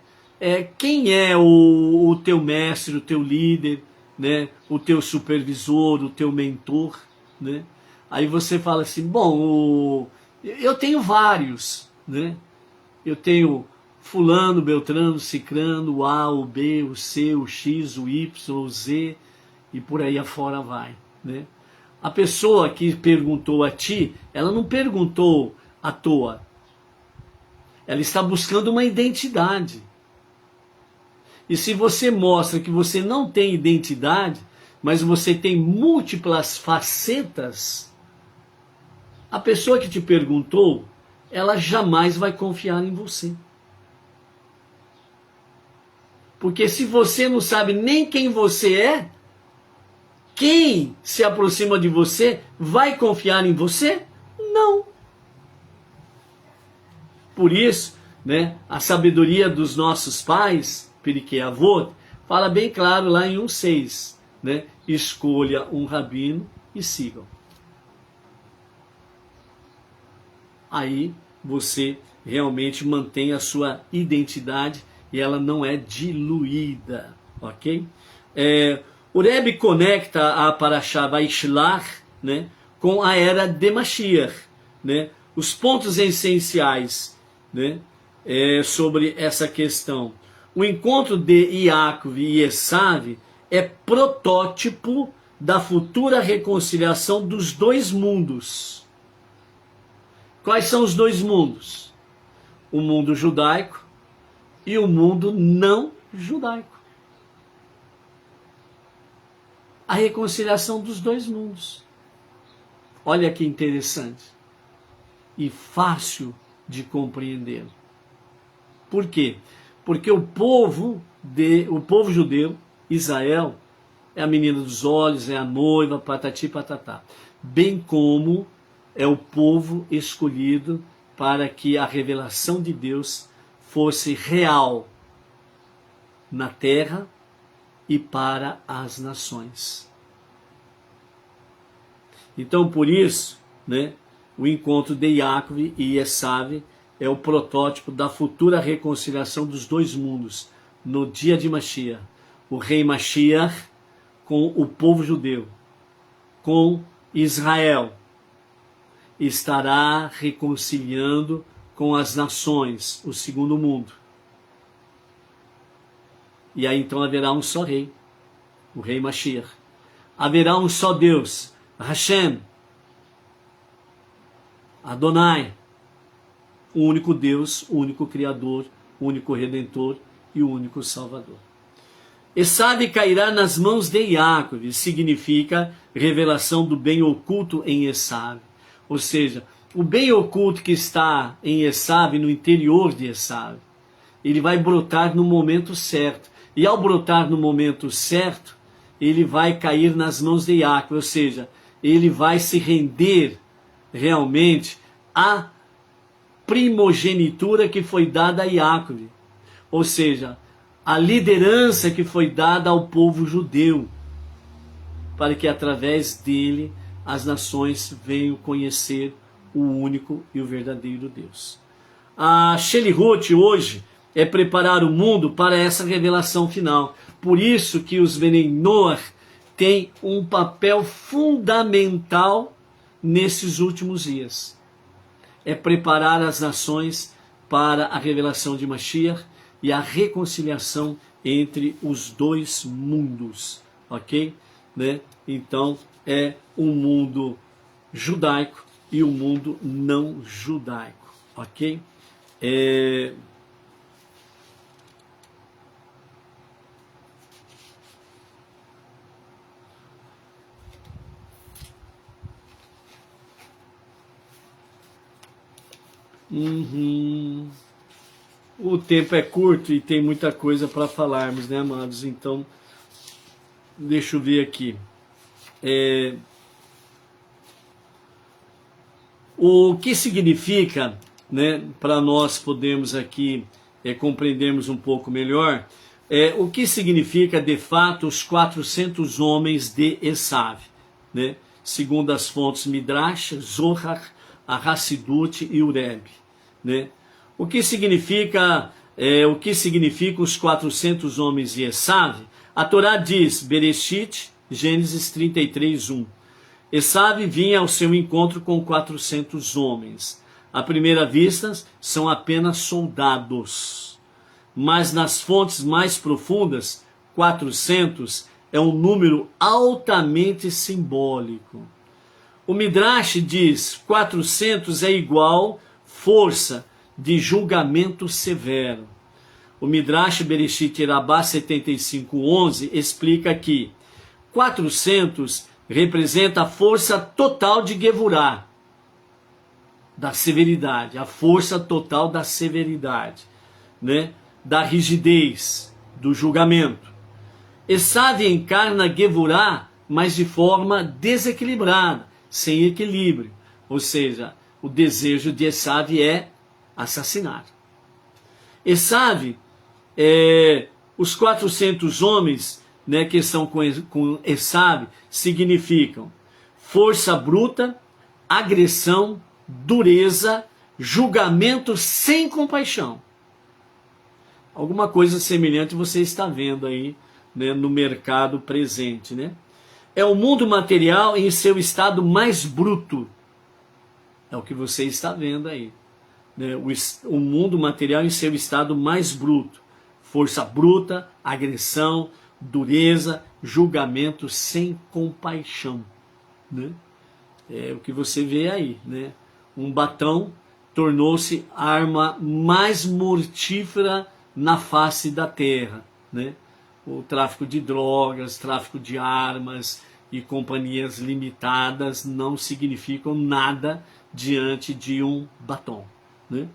S1: Quem é o teu mestre, o teu líder, né? O teu supervisor, o teu mentor, né? Aí você fala assim: bom, eu tenho vários, né? Eu tenho fulano, beltrano, cicrano, o A, o B, o C, o X, o Y, o Z, e por aí afora vai, né? A pessoa que perguntou a ti, ela não perguntou à toa. Ela está buscando uma identidade. E se você mostra que você não tem identidade, mas você tem múltiplas facetas, a pessoa que te perguntou, ela jamais vai confiar em você. Porque se você não sabe nem quem você é, quem se aproxima de você vai confiar em você? Não. Por isso, né, a sabedoria dos nossos pais, Pirkei Avot, fala bem claro lá em 1:6, né? Escolha um rabino e sigam. Aí você realmente mantém a sua identidade e ela não é diluída, ok? O Rebbe conecta a Parashá Vaishlach, né, com a era de Mashiach, né? Os pontos essenciais, né, sobre essa questão. O encontro de Iacove e Esav é protótipo da futura reconciliação dos dois mundos. Quais são os dois mundos? O mundo judaico e o mundo não judaico. A reconciliação dos dois mundos. Olha que interessante e fácil de compreender. Por quê? Porque o povo judeu, Israel, é a menina dos olhos, é a noiva, patati patatá. Bem como é o povo escolhido para que a revelação de Deus fosse real na terra e para as nações. Então, por isso, né, o encontro de Iacove e Esav é o protótipo da futura reconciliação dos dois mundos no dia de Mashiach. O rei Mashiach com o povo judeu, com Israel, estará reconciliando com as nações, o segundo mundo. E aí então haverá um só rei, o rei Mashiach. Haverá um só Deus, Hashem, Adonai, o único Deus, o único Criador, o único Redentor e o único Salvador. Esav cairá nas mãos de Iacove, significa revelação do bem oculto em Esav. Ou seja, o bem oculto que está em Esav, no interior de Esav, ele vai brotar no momento certo. E ao brotar no momento certo, ele vai cair nas mãos de Iacove, ou seja, ele vai se render realmente à primogenitura que foi dada a Iacove. Ou seja, a liderança que foi dada ao povo judeu, para que através dele as nações venham conhecer o único e o verdadeiro Deus. A Shelihut hoje é preparar o mundo para essa revelação final. Por isso que os Benei Noach têm um papel fundamental nesses últimos dias. É preparar as nações para a revelação de Mashiach e a reconciliação entre os dois mundos, ok? Né? Então, é um mundo judaico e um mundo não judaico, ok? O tempo é curto e tem muita coisa para falarmos, né, amados? Então, deixa eu ver aqui. O que significa, né, para nós podermos aqui compreendermos um pouco melhor, o que significa de fato os 400 homens de Esav, né? Segundo as fontes Midrash, Zohar, a Hassidut e Ureb, né? O que significa os 400 homens de Esav? A Torá diz, Bereshit, Gênesis 33, 1. Esav vinha ao seu encontro com 400 homens. À primeira vista, são apenas soldados. Mas nas fontes mais profundas, 400 é um número altamente simbólico. O Midrash diz, 400 é igual força de julgamento severo. O Midrash Bereshit Rabbah 75:11 explica que 400 representa a força total de Gevurah, da severidade, a força total da severidade, né? Da rigidez, do julgamento. Esav encarna Gevurah, mas de forma desequilibrada, sem equilíbrio. Ou seja, o desejo de Esav é assassinar. Esav, os 400 homens, né, que são com Esav, significam força bruta, agressão, dureza, julgamento sem compaixão. Alguma coisa semelhante você está vendo aí, né, no mercado presente, né? É o mundo material em seu estado mais bruto. É o que você está vendo aí. Né? O mundo material em seu estado mais bruto. Força bruta, agressão, dureza, julgamento sem compaixão, né? É o que você vê aí, né? Um batão tornou-se a arma mais mortífera na face da terra, né? O tráfico de drogas, tráfico de armas e companhias limitadas não significam nada diante de um batom, né?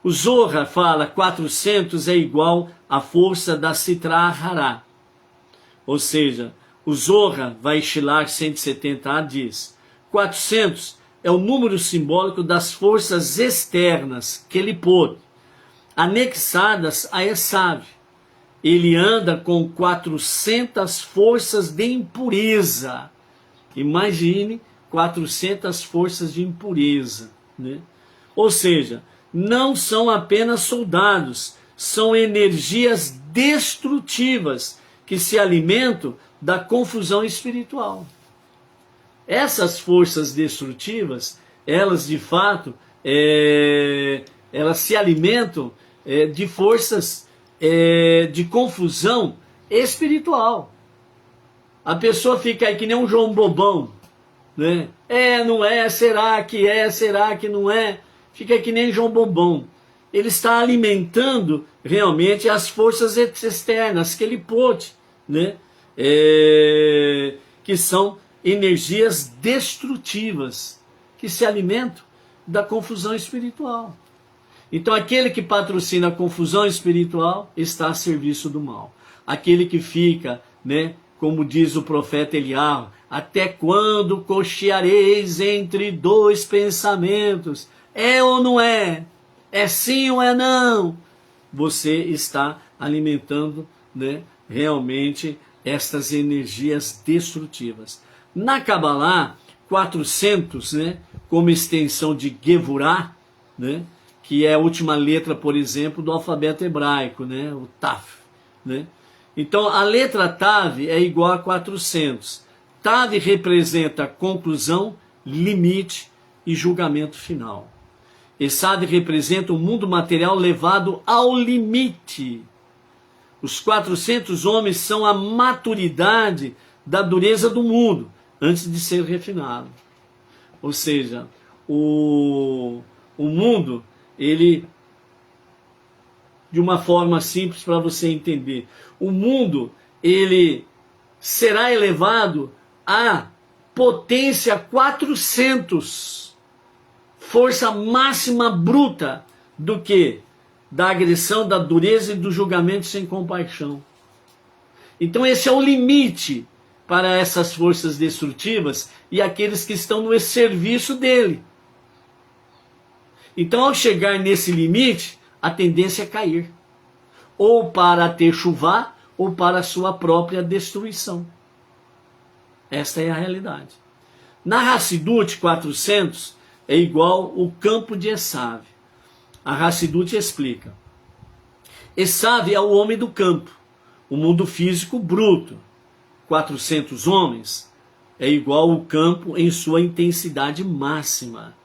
S1: O Zohar fala 400 é igual à força da Sitra Hará. Ou seja, o Zohar vai estilar 170a diz 400 é o número simbólico das forças externas que ele pôde, anexadas a Esav. Ele anda com 400 forças de impureza. Imagine 400 forças de impureza, né? Ou seja, não são apenas soldados, são energias destrutivas que se alimentam da confusão espiritual. Essas forças destrutivas, elas de fato, elas se alimentam de forças de confusão espiritual. A pessoa fica aí que nem um João Bobão, né? Não é, será que não é? Fica que nem João Bobão. Ele está alimentando realmente as forças externas que ele pôde, né? Que são energias destrutivas, que se alimentam da confusão espiritual. Então aquele que patrocina a confusão espiritual está a serviço do mal. Aquele que fica, né, como diz o profeta Eliarro, até quando cocheareis entre dois pensamentos? É ou não é? É sim ou é não? Você está alimentando, né, realmente estas energias destrutivas. Na Kabbalah, 400, né, como extensão de Gevurah, né, que é a última letra, por exemplo, do alfabeto hebraico, né, o Taf, né? Então, a letra Tav é igual a 400. Tav representa conclusão, limite e julgamento final. Esav representa o mundo material levado ao limite. Os 400 homens são a maturidade da dureza do mundo, antes de ser refinado. Ou seja, o mundo, ele, de uma forma simples para você entender, o mundo, ele será elevado à potência 400, força máxima bruta do que? Da agressão, da dureza e do julgamento sem compaixão. Então esse é o limite para essas forças destrutivas e aqueles que estão no serviço dele. Então, ao chegar nesse limite, a tendência é cair. Ou para ter chuvá, ou para a sua própria destruição. Esta é a realidade. Na Hassidut 400 é igual o campo de Esav. A Hassidut explica. Esav é o homem do campo, o mundo físico bruto. 400 homens é igual o campo em sua intensidade máxima.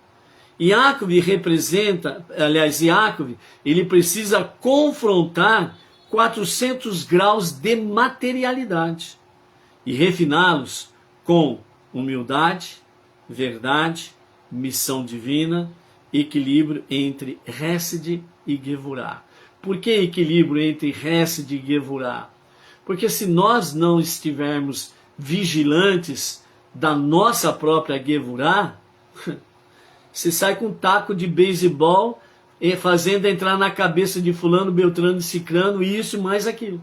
S1: Yaakov representa, aliás, Yaakov, ele precisa confrontar 400 graus de materialidade e refiná-los com humildade, verdade, missão divina, equilíbrio entre Hesed e Gevurah. Por que equilíbrio entre Hesed e Gevurah? Porque se nós não estivermos vigilantes da nossa própria Gevurah, você sai com um taco de beisebol e fazendo entrar na cabeça de fulano, beltrano e cicrano, isso mais aquilo.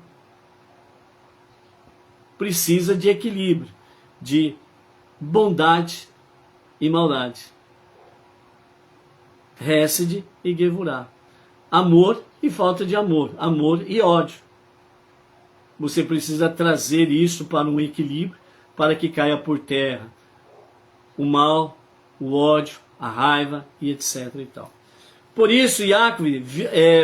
S1: Precisa de equilíbrio, de bondade e maldade. Hesed e Gevurah. Amor e falta de amor. Amor e ódio. Você precisa trazer isso para um equilíbrio, para que caia por terra o mal, o ódio, a raiva e etc. e tal. Por isso, Yaakov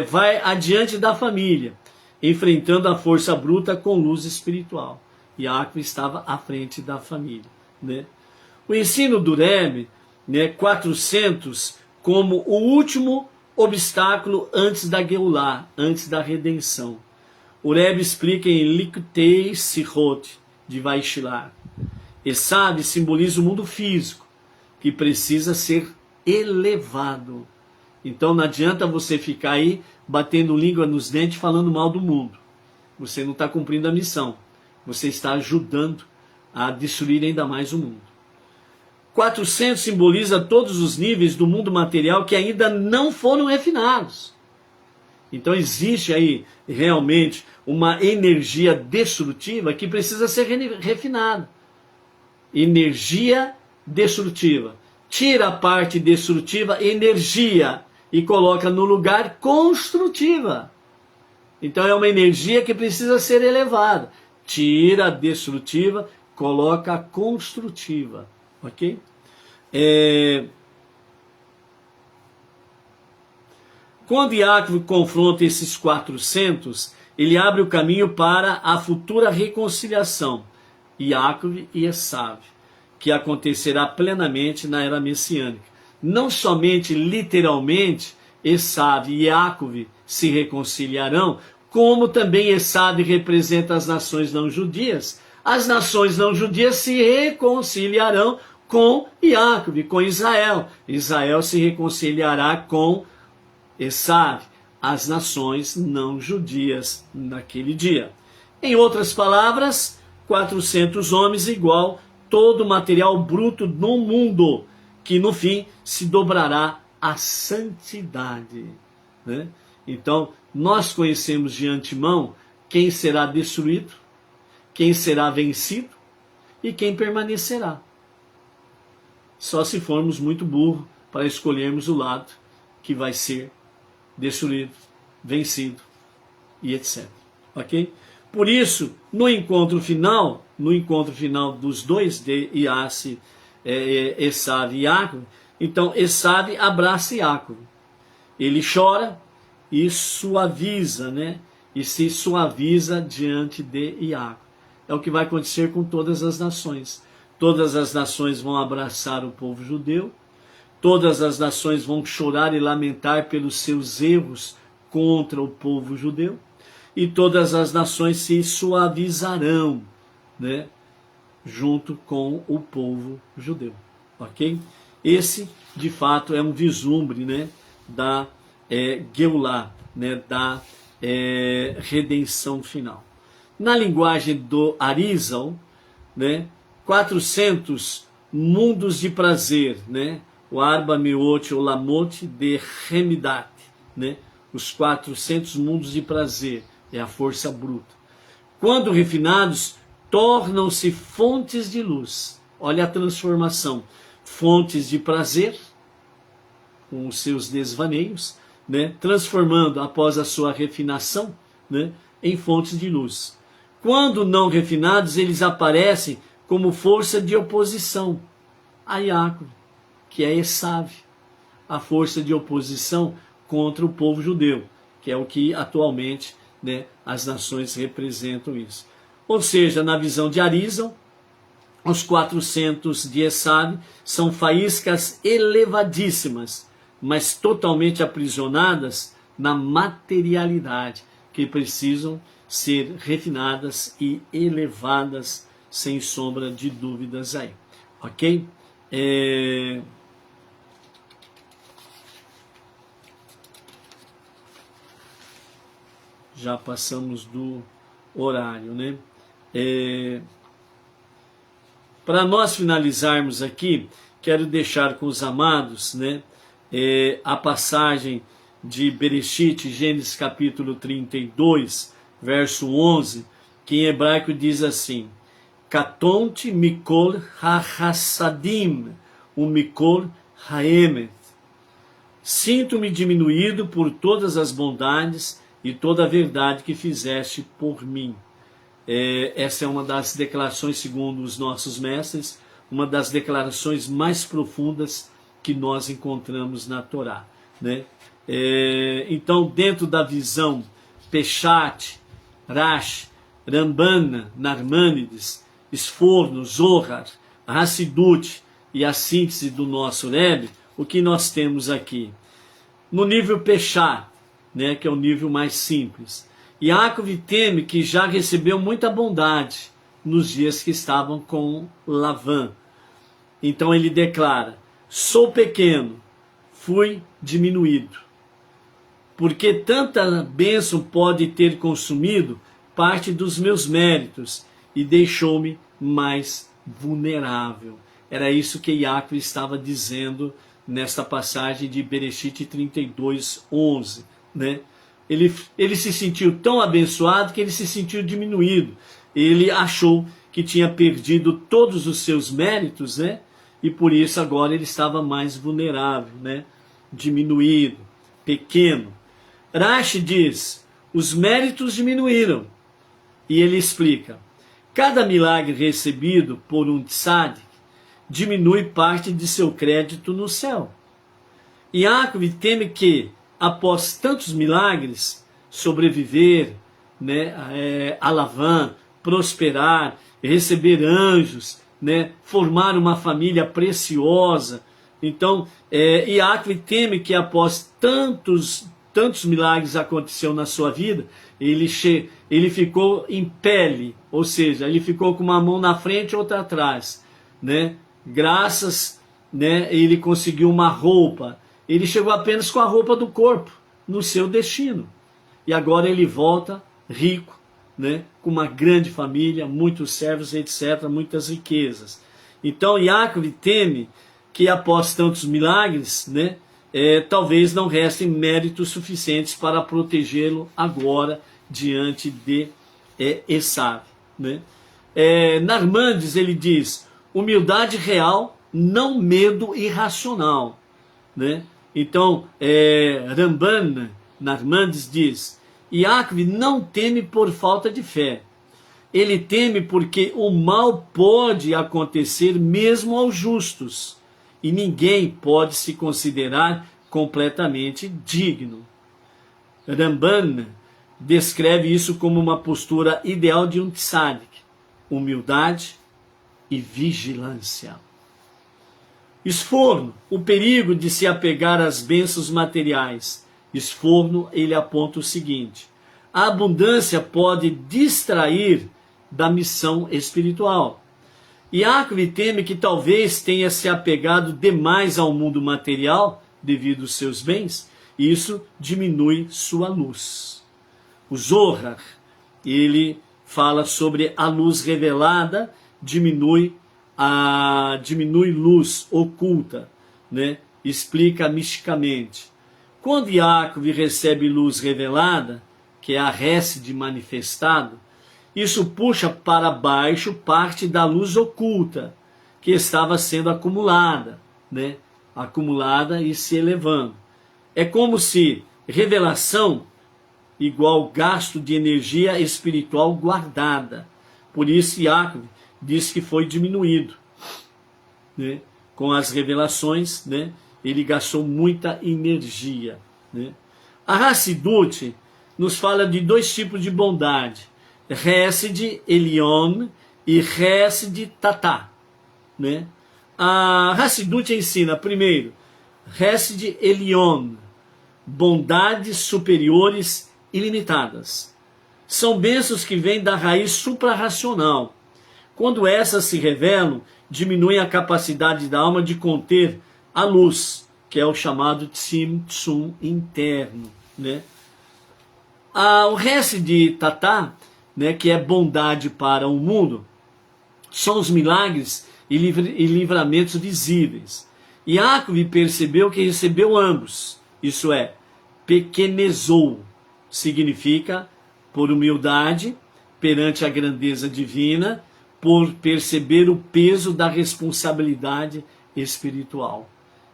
S1: vai adiante da família, enfrentando a força bruta com luz espiritual. Yaakov estava à frente da família, né? O ensino do Rebbe, né, 400 como o último obstáculo antes da Geulah, antes da redenção. O Rebbe explica em Likutei Sichot de Vaishilar. Esav simboliza o mundo físico, que precisa ser elevado. Então não adianta você ficar aí batendo língua nos dentes falando mal do mundo. Você não está cumprindo a missão. Você está ajudando a destruir ainda mais o mundo. 400 simboliza todos os níveis do mundo material que ainda não foram refinados. Então existe aí realmente uma energia destrutiva que precisa ser refinada. Energia destrutiva. Tira a parte destrutiva, energia, e coloca no lugar construtiva. Então é uma energia que precisa ser elevada. Tira a destrutiva, coloca a construtiva. Ok? Quando Yaakov confronta esses 400, ele abre o caminho para a futura reconciliação, Yaakov e Esav, que acontecerá plenamente na era messiânica. Não somente literalmente Esav e Yaakov se reconciliarão, como também Esav representa as nações não judias. As nações não judias se reconciliarão com Yaakov, com Israel. Israel se reconciliará com Esav, as nações não judias naquele dia. Em outras palavras, 400 homens igual todo o material bruto no mundo, que no fim se dobrará à santidade. Né? Então, nós conhecemos de antemão quem será destruído, quem será vencido e quem permanecerá. Só se formos muito burros para escolhermos o lado que vai ser destruído, vencido e etc. Ok? Por isso, no encontro final dos dois de Esav e Yaakov, então Esav abraça Yaakov. Ele chora e suaviza, né? E se suaviza diante de Yaakov. É o que vai acontecer com todas as nações. Todas as nações vão abraçar o povo judeu. Todas as nações vão chorar e lamentar pelos seus erros contra o povo judeu. E todas as nações se suavizarão, né, junto com o povo judeu. Ok? Esse, de fato, é um vislumbre, né, da Geulah, né, da redenção final. Na linguagem do Arizal, né, 400 mundos de prazer, né, o Arba Meot Olamot de Hemidat, né, os 400 mundos de prazer, é a força bruta. Quando refinados, tornam-se fontes de luz. Olha a transformação. Fontes de prazer, com os seus desvaneios, né, transformando após a sua refinação, né, em fontes de luz. Quando não refinados, eles aparecem como força de oposição a Yaakov, que é Esav, a força de oposição contra o povo judeu, que é o que atualmente, né, as nações representam isso. Ou seja, na visão de Arizal, os 400 de Esav são faíscas elevadíssimas, mas totalmente aprisionadas na materialidade, que precisam ser refinadas e elevadas, sem sombra de dúvidas aí. Ok? Já passamos do horário, né? Para nós finalizarmos aqui, quero deixar com os amados, né, a passagem de Bereshit, Gênesis capítulo 32, verso 11, que em hebraico diz assim: Katonti mikol ha-hassadim, mikol ha-emet. Sinto-me diminuído por todas as bondades e toda a verdade que fizeste por mim. Essa é uma das declarações, segundo os nossos mestres, uma das declarações mais profundas que nós encontramos na Torá, né? Então, dentro da visão Peshat, Rash, Rambana, Narmânides, Sforno, Zohar, Hassidut e a síntese do nosso Rebbe, o que nós temos aqui? No nível Peshat, né, que é o nível mais simples, Yaakov teme que já recebeu muita bondade nos dias que estavam com Lavã. Então ele declara: sou pequeno, fui diminuído. Porque tanta bênção pode ter consumido parte dos meus méritos e deixou-me mais vulnerável. Era isso que Yaakov estava dizendo nesta passagem de Bereshit 32:11, né? Ele se sentiu tão abençoado que ele se sentiu diminuído. Ele achou que tinha perdido todos os seus méritos, né? E por isso agora ele estava mais vulnerável, né? Diminuído, pequeno. Rashi diz: os méritos diminuíram. E ele explica: cada milagre recebido por um tzadik diminui parte de seu crédito no céu. Yaakov teme que, após tantos milagres, sobreviver, né, a Lavã, prosperar, receber anjos, né, formar uma família preciosa. Então, Yaakov teme que após tantos milagres aconteceu na sua vida, ele ficou em pele, ou seja, ele ficou com uma mão na frente e outra atrás, né? Graças, né, ele conseguiu uma roupa. Ele chegou apenas com a roupa do corpo no seu destino. E agora ele volta rico, né, com uma grande família, muitos servos, etc., muitas riquezas. Então Yaakov teme que após tantos milagres, né, talvez não restem méritos suficientes para protegê-lo agora diante de Esav, né? Narmandes ele diz: humildade real, não medo irracional, né? Então Ramban Narmandes diz: Yaakov não teme por falta de fé, ele teme porque o mal pode acontecer mesmo aos justos, e ninguém pode se considerar completamente digno. Ramban descreve isso como uma postura ideal de um tzadik: humildade e vigilância. Esforno, o perigo de se apegar às bênçãos materiais. Esforno, ele aponta o seguinte: a abundância pode distrair da missão espiritual. Yaakov teme que talvez tenha se apegado demais ao mundo material devido aos seus bens, e isso diminui sua luz. O Zohar, ele fala sobre a luz revelada, diminui luz oculta, né? Explica misticamente. Quando Yaakov recebe luz revelada, que é a Hesed manifestado, isso puxa para baixo parte da luz oculta que estava sendo acumulada, né? Acumulada e se elevando. É como se revelação igual gasto de energia espiritual guardada. Por isso Yaakov diz que foi diminuído, né? Com as revelações, né? Ele gastou muita energia, né? A Hassidut nos fala de dois tipos de bondade: Hesed Elion e Hesed Tatá, né? A Hassidut ensina, primeiro, Hesed Elion, bondades superiores ilimitadas. São bênçãos que vêm da raiz suprarracional. Quando essas se revelam, diminuem a capacidade da alma de conter a luz, que é o chamado Tzimtzum interno, né? O resto de Tatá, né, que é bondade para o mundo, são os milagres e livramentos visíveis. Yaakov percebeu que recebeu ambos, isso é, pequenezou, significa por humildade perante a grandeza divina, por perceber o peso da responsabilidade espiritual.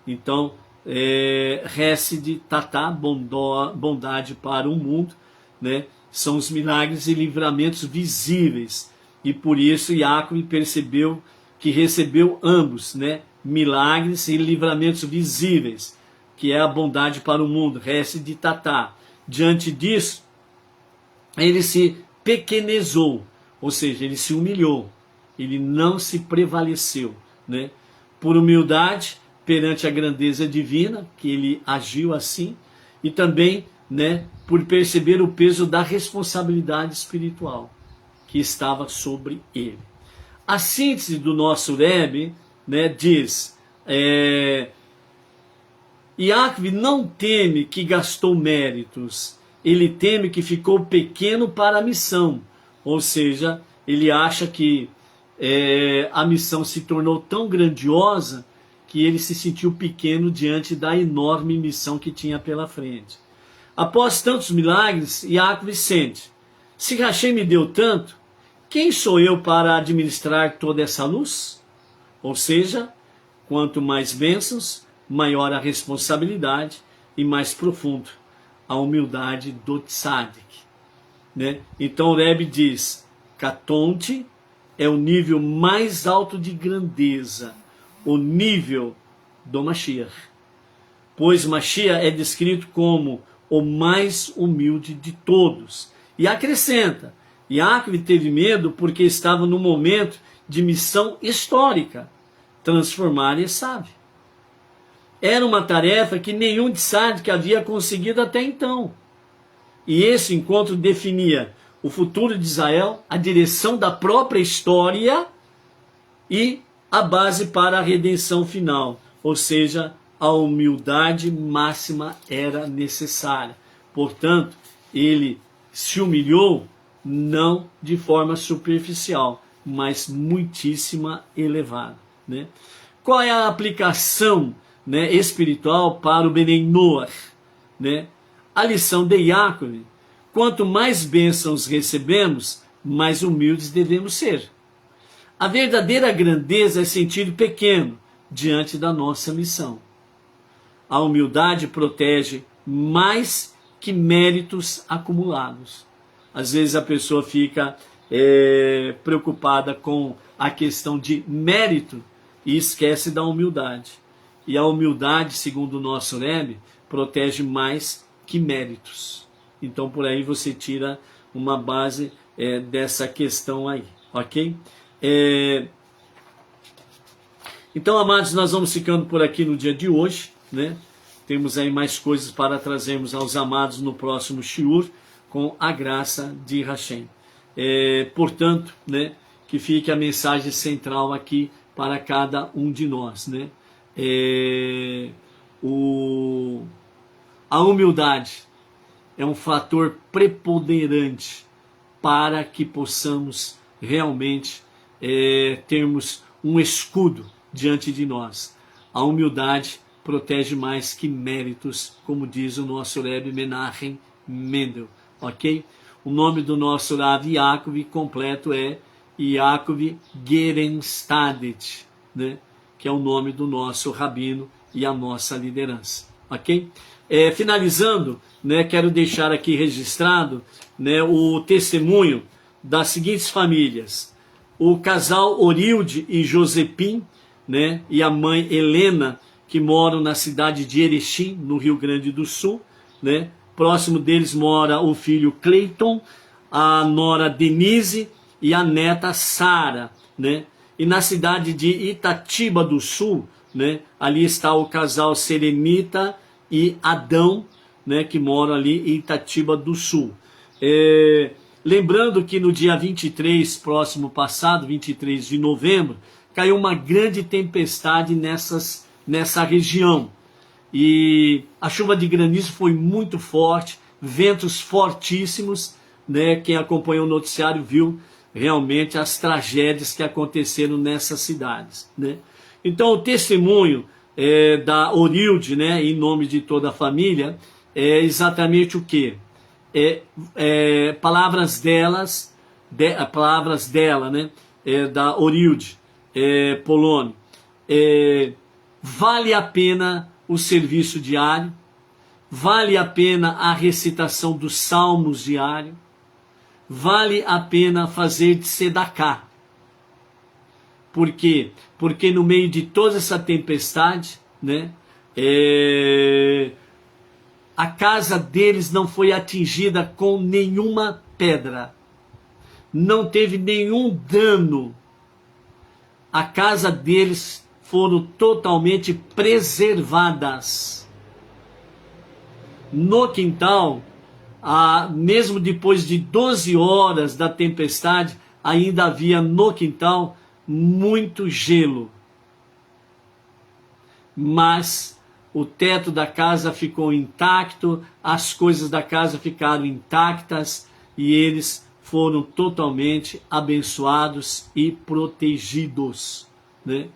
S1: Então, Hesed Tatá, bondade para o mundo, né, são os milagres e livramentos visíveis. E por isso Yaakov percebeu que recebeu ambos, né, milagres e livramentos visíveis, que é a bondade para o mundo, Hesed Tatá. Diante disso, ele se pequenezou, ou seja, ele se humilhou, ele não se prevaleceu, né? Por humildade perante a grandeza divina, que ele agiu assim, e também né, por perceber o peso da responsabilidade espiritual que estava sobre ele. A síntese do nosso Rebbe, né, diz: Yaakov não teme que gastou méritos, ele teme que ficou pequeno para a missão. Ou seja, ele acha que a missão se tornou tão grandiosa que ele se sentiu pequeno diante da enorme missão que tinha pela frente. Após tantos milagres, Yaakov sente: se Hashem me deu tanto, quem sou eu para administrar toda essa luz? Ou seja, quanto mais bênçãos, maior a responsabilidade e mais profundo a humildade do tzadik, né? Então o Rebbe diz: Katonte é o nível mais alto de grandeza, o nível do Mashiach, pois Mashiach é descrito como o mais humilde de todos. E acrescenta: Yaakov teve medo porque estava no momento de missão histórica, transformar Esav. Era uma tarefa que nenhum tzadik havia conseguido até então. E esse encontro definia o futuro de Israel, a direção da própria história e a base para a redenção final. Ou seja, a humildade máxima era necessária. Portanto, ele se humilhou não de forma superficial, mas muitíssima elevada, né? Qual é a aplicação, né, espiritual para o Benei Noach, né? A lição de Yaakov: quanto mais bênçãos recebemos, mais humildes devemos ser. A verdadeira grandeza é sentir pequeno diante da nossa missão. A humildade protege mais que méritos acumulados. Às vezes a pessoa fica preocupada com a questão de mérito e esquece da humildade. E a humildade, segundo o nosso Rebbe, protege mais que méritos. Então por aí você tira uma base dessa questão aí, ok? Então, amados, nós vamos ficando por aqui no dia de hoje, né? Temos aí mais coisas para trazermos aos amados no próximo shiur, com a graça de Hashem. Portanto, né, que fique a mensagem central aqui para cada um de nós, né? A humildade é um fator preponderante para que possamos realmente termos um escudo diante de nós. A humildade protege mais que méritos, como diz o nosso Rebbe Menachem Mendel, ok? O nome do nosso Rav Yaakov completo é Yaakov Gerenstadet, né? Que é o nome do nosso rabino e a nossa liderança, ok? Finalizando, né, quero deixar aqui registrado, né, o testemunho das seguintes famílias: o casal Orilde e Josepim, né, e a mãe Helena, que moram na cidade de Erechim, no Rio Grande do Sul, né? Próximo deles mora o filho Cleiton, a nora Denise e a neta Sara, né? E na cidade de Itatiba do Sul, né, ali está o casal Serenita e Adão, né, que moram ali em Itatiba do Sul. Lembrando que no dia 23, próximo passado, 23 de novembro, caiu uma grande tempestade nessa região. E a chuva de granizo foi muito forte, ventos fortíssimos, né? Quem acompanhou o noticiário viu realmente as tragédias que aconteceram nessas cidades, né? Então o testemunho da Orilde, né, em nome de toda a família, é exatamente o quê? Palavras dela, né, da Orilde, Polônio. Vale a pena o serviço diário, vale a pena a recitação dos salmos diário, vale a pena fazer de tzedakah. Por quê? Porque no meio de toda essa tempestade, né, a casa deles não foi atingida com nenhuma pedra, não teve nenhum dano. A casa deles foram totalmente preservadas. no quintal, mesmo depois de 12 horas da tempestade, ainda havia no quintal muito gelo. Mas o teto da casa ficou intacto, as coisas da casa ficaram intactas e eles foram totalmente abençoados e protegidos, né?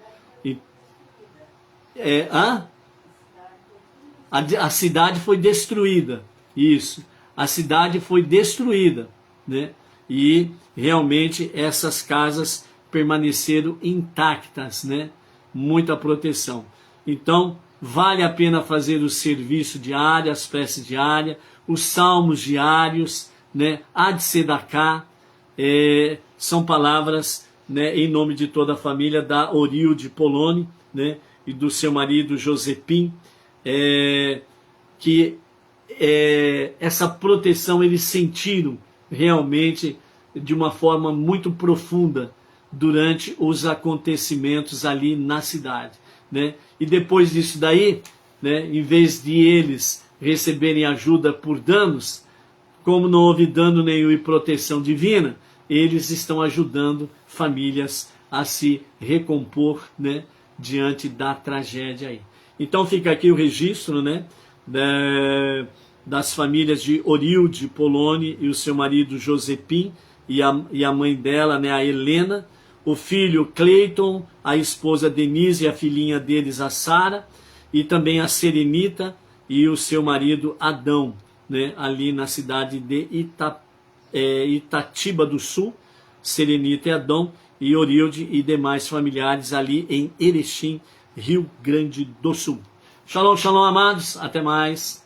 S1: A cidade foi destruída, isso, a cidade foi destruída, né? E realmente essas casas permaneceram intactas, né? Muita proteção. Então, vale a pena fazer o serviço diário, as preces diárias, os salmos diários, né? A de Sedaká, são palavras, né, em nome de toda a família da Orilde Poloni, né? E do seu marido Josepim, que essa proteção eles sentiram realmente de uma forma muito profunda durante os acontecimentos ali na cidade, né? E depois disso daí, né, em vez de eles receberem ajuda por danos, como não houve dano nenhum e proteção divina, eles estão ajudando famílias a se recompor, né, diante da tragédia aí. Então fica aqui o registro, né, das famílias de Orilde Poloni e o seu marido Josepim e a mãe dela, né, a Helena, o filho Cleiton, a esposa Denise e a filhinha deles, a Sara, e também a Serenita e o seu marido Adão, né, ali na cidade de Itatiba do Sul, Serenita e Adão, e Orilde e demais familiares ali em Erechim, Rio Grande do Sul. Shalom, shalom, amados, até mais.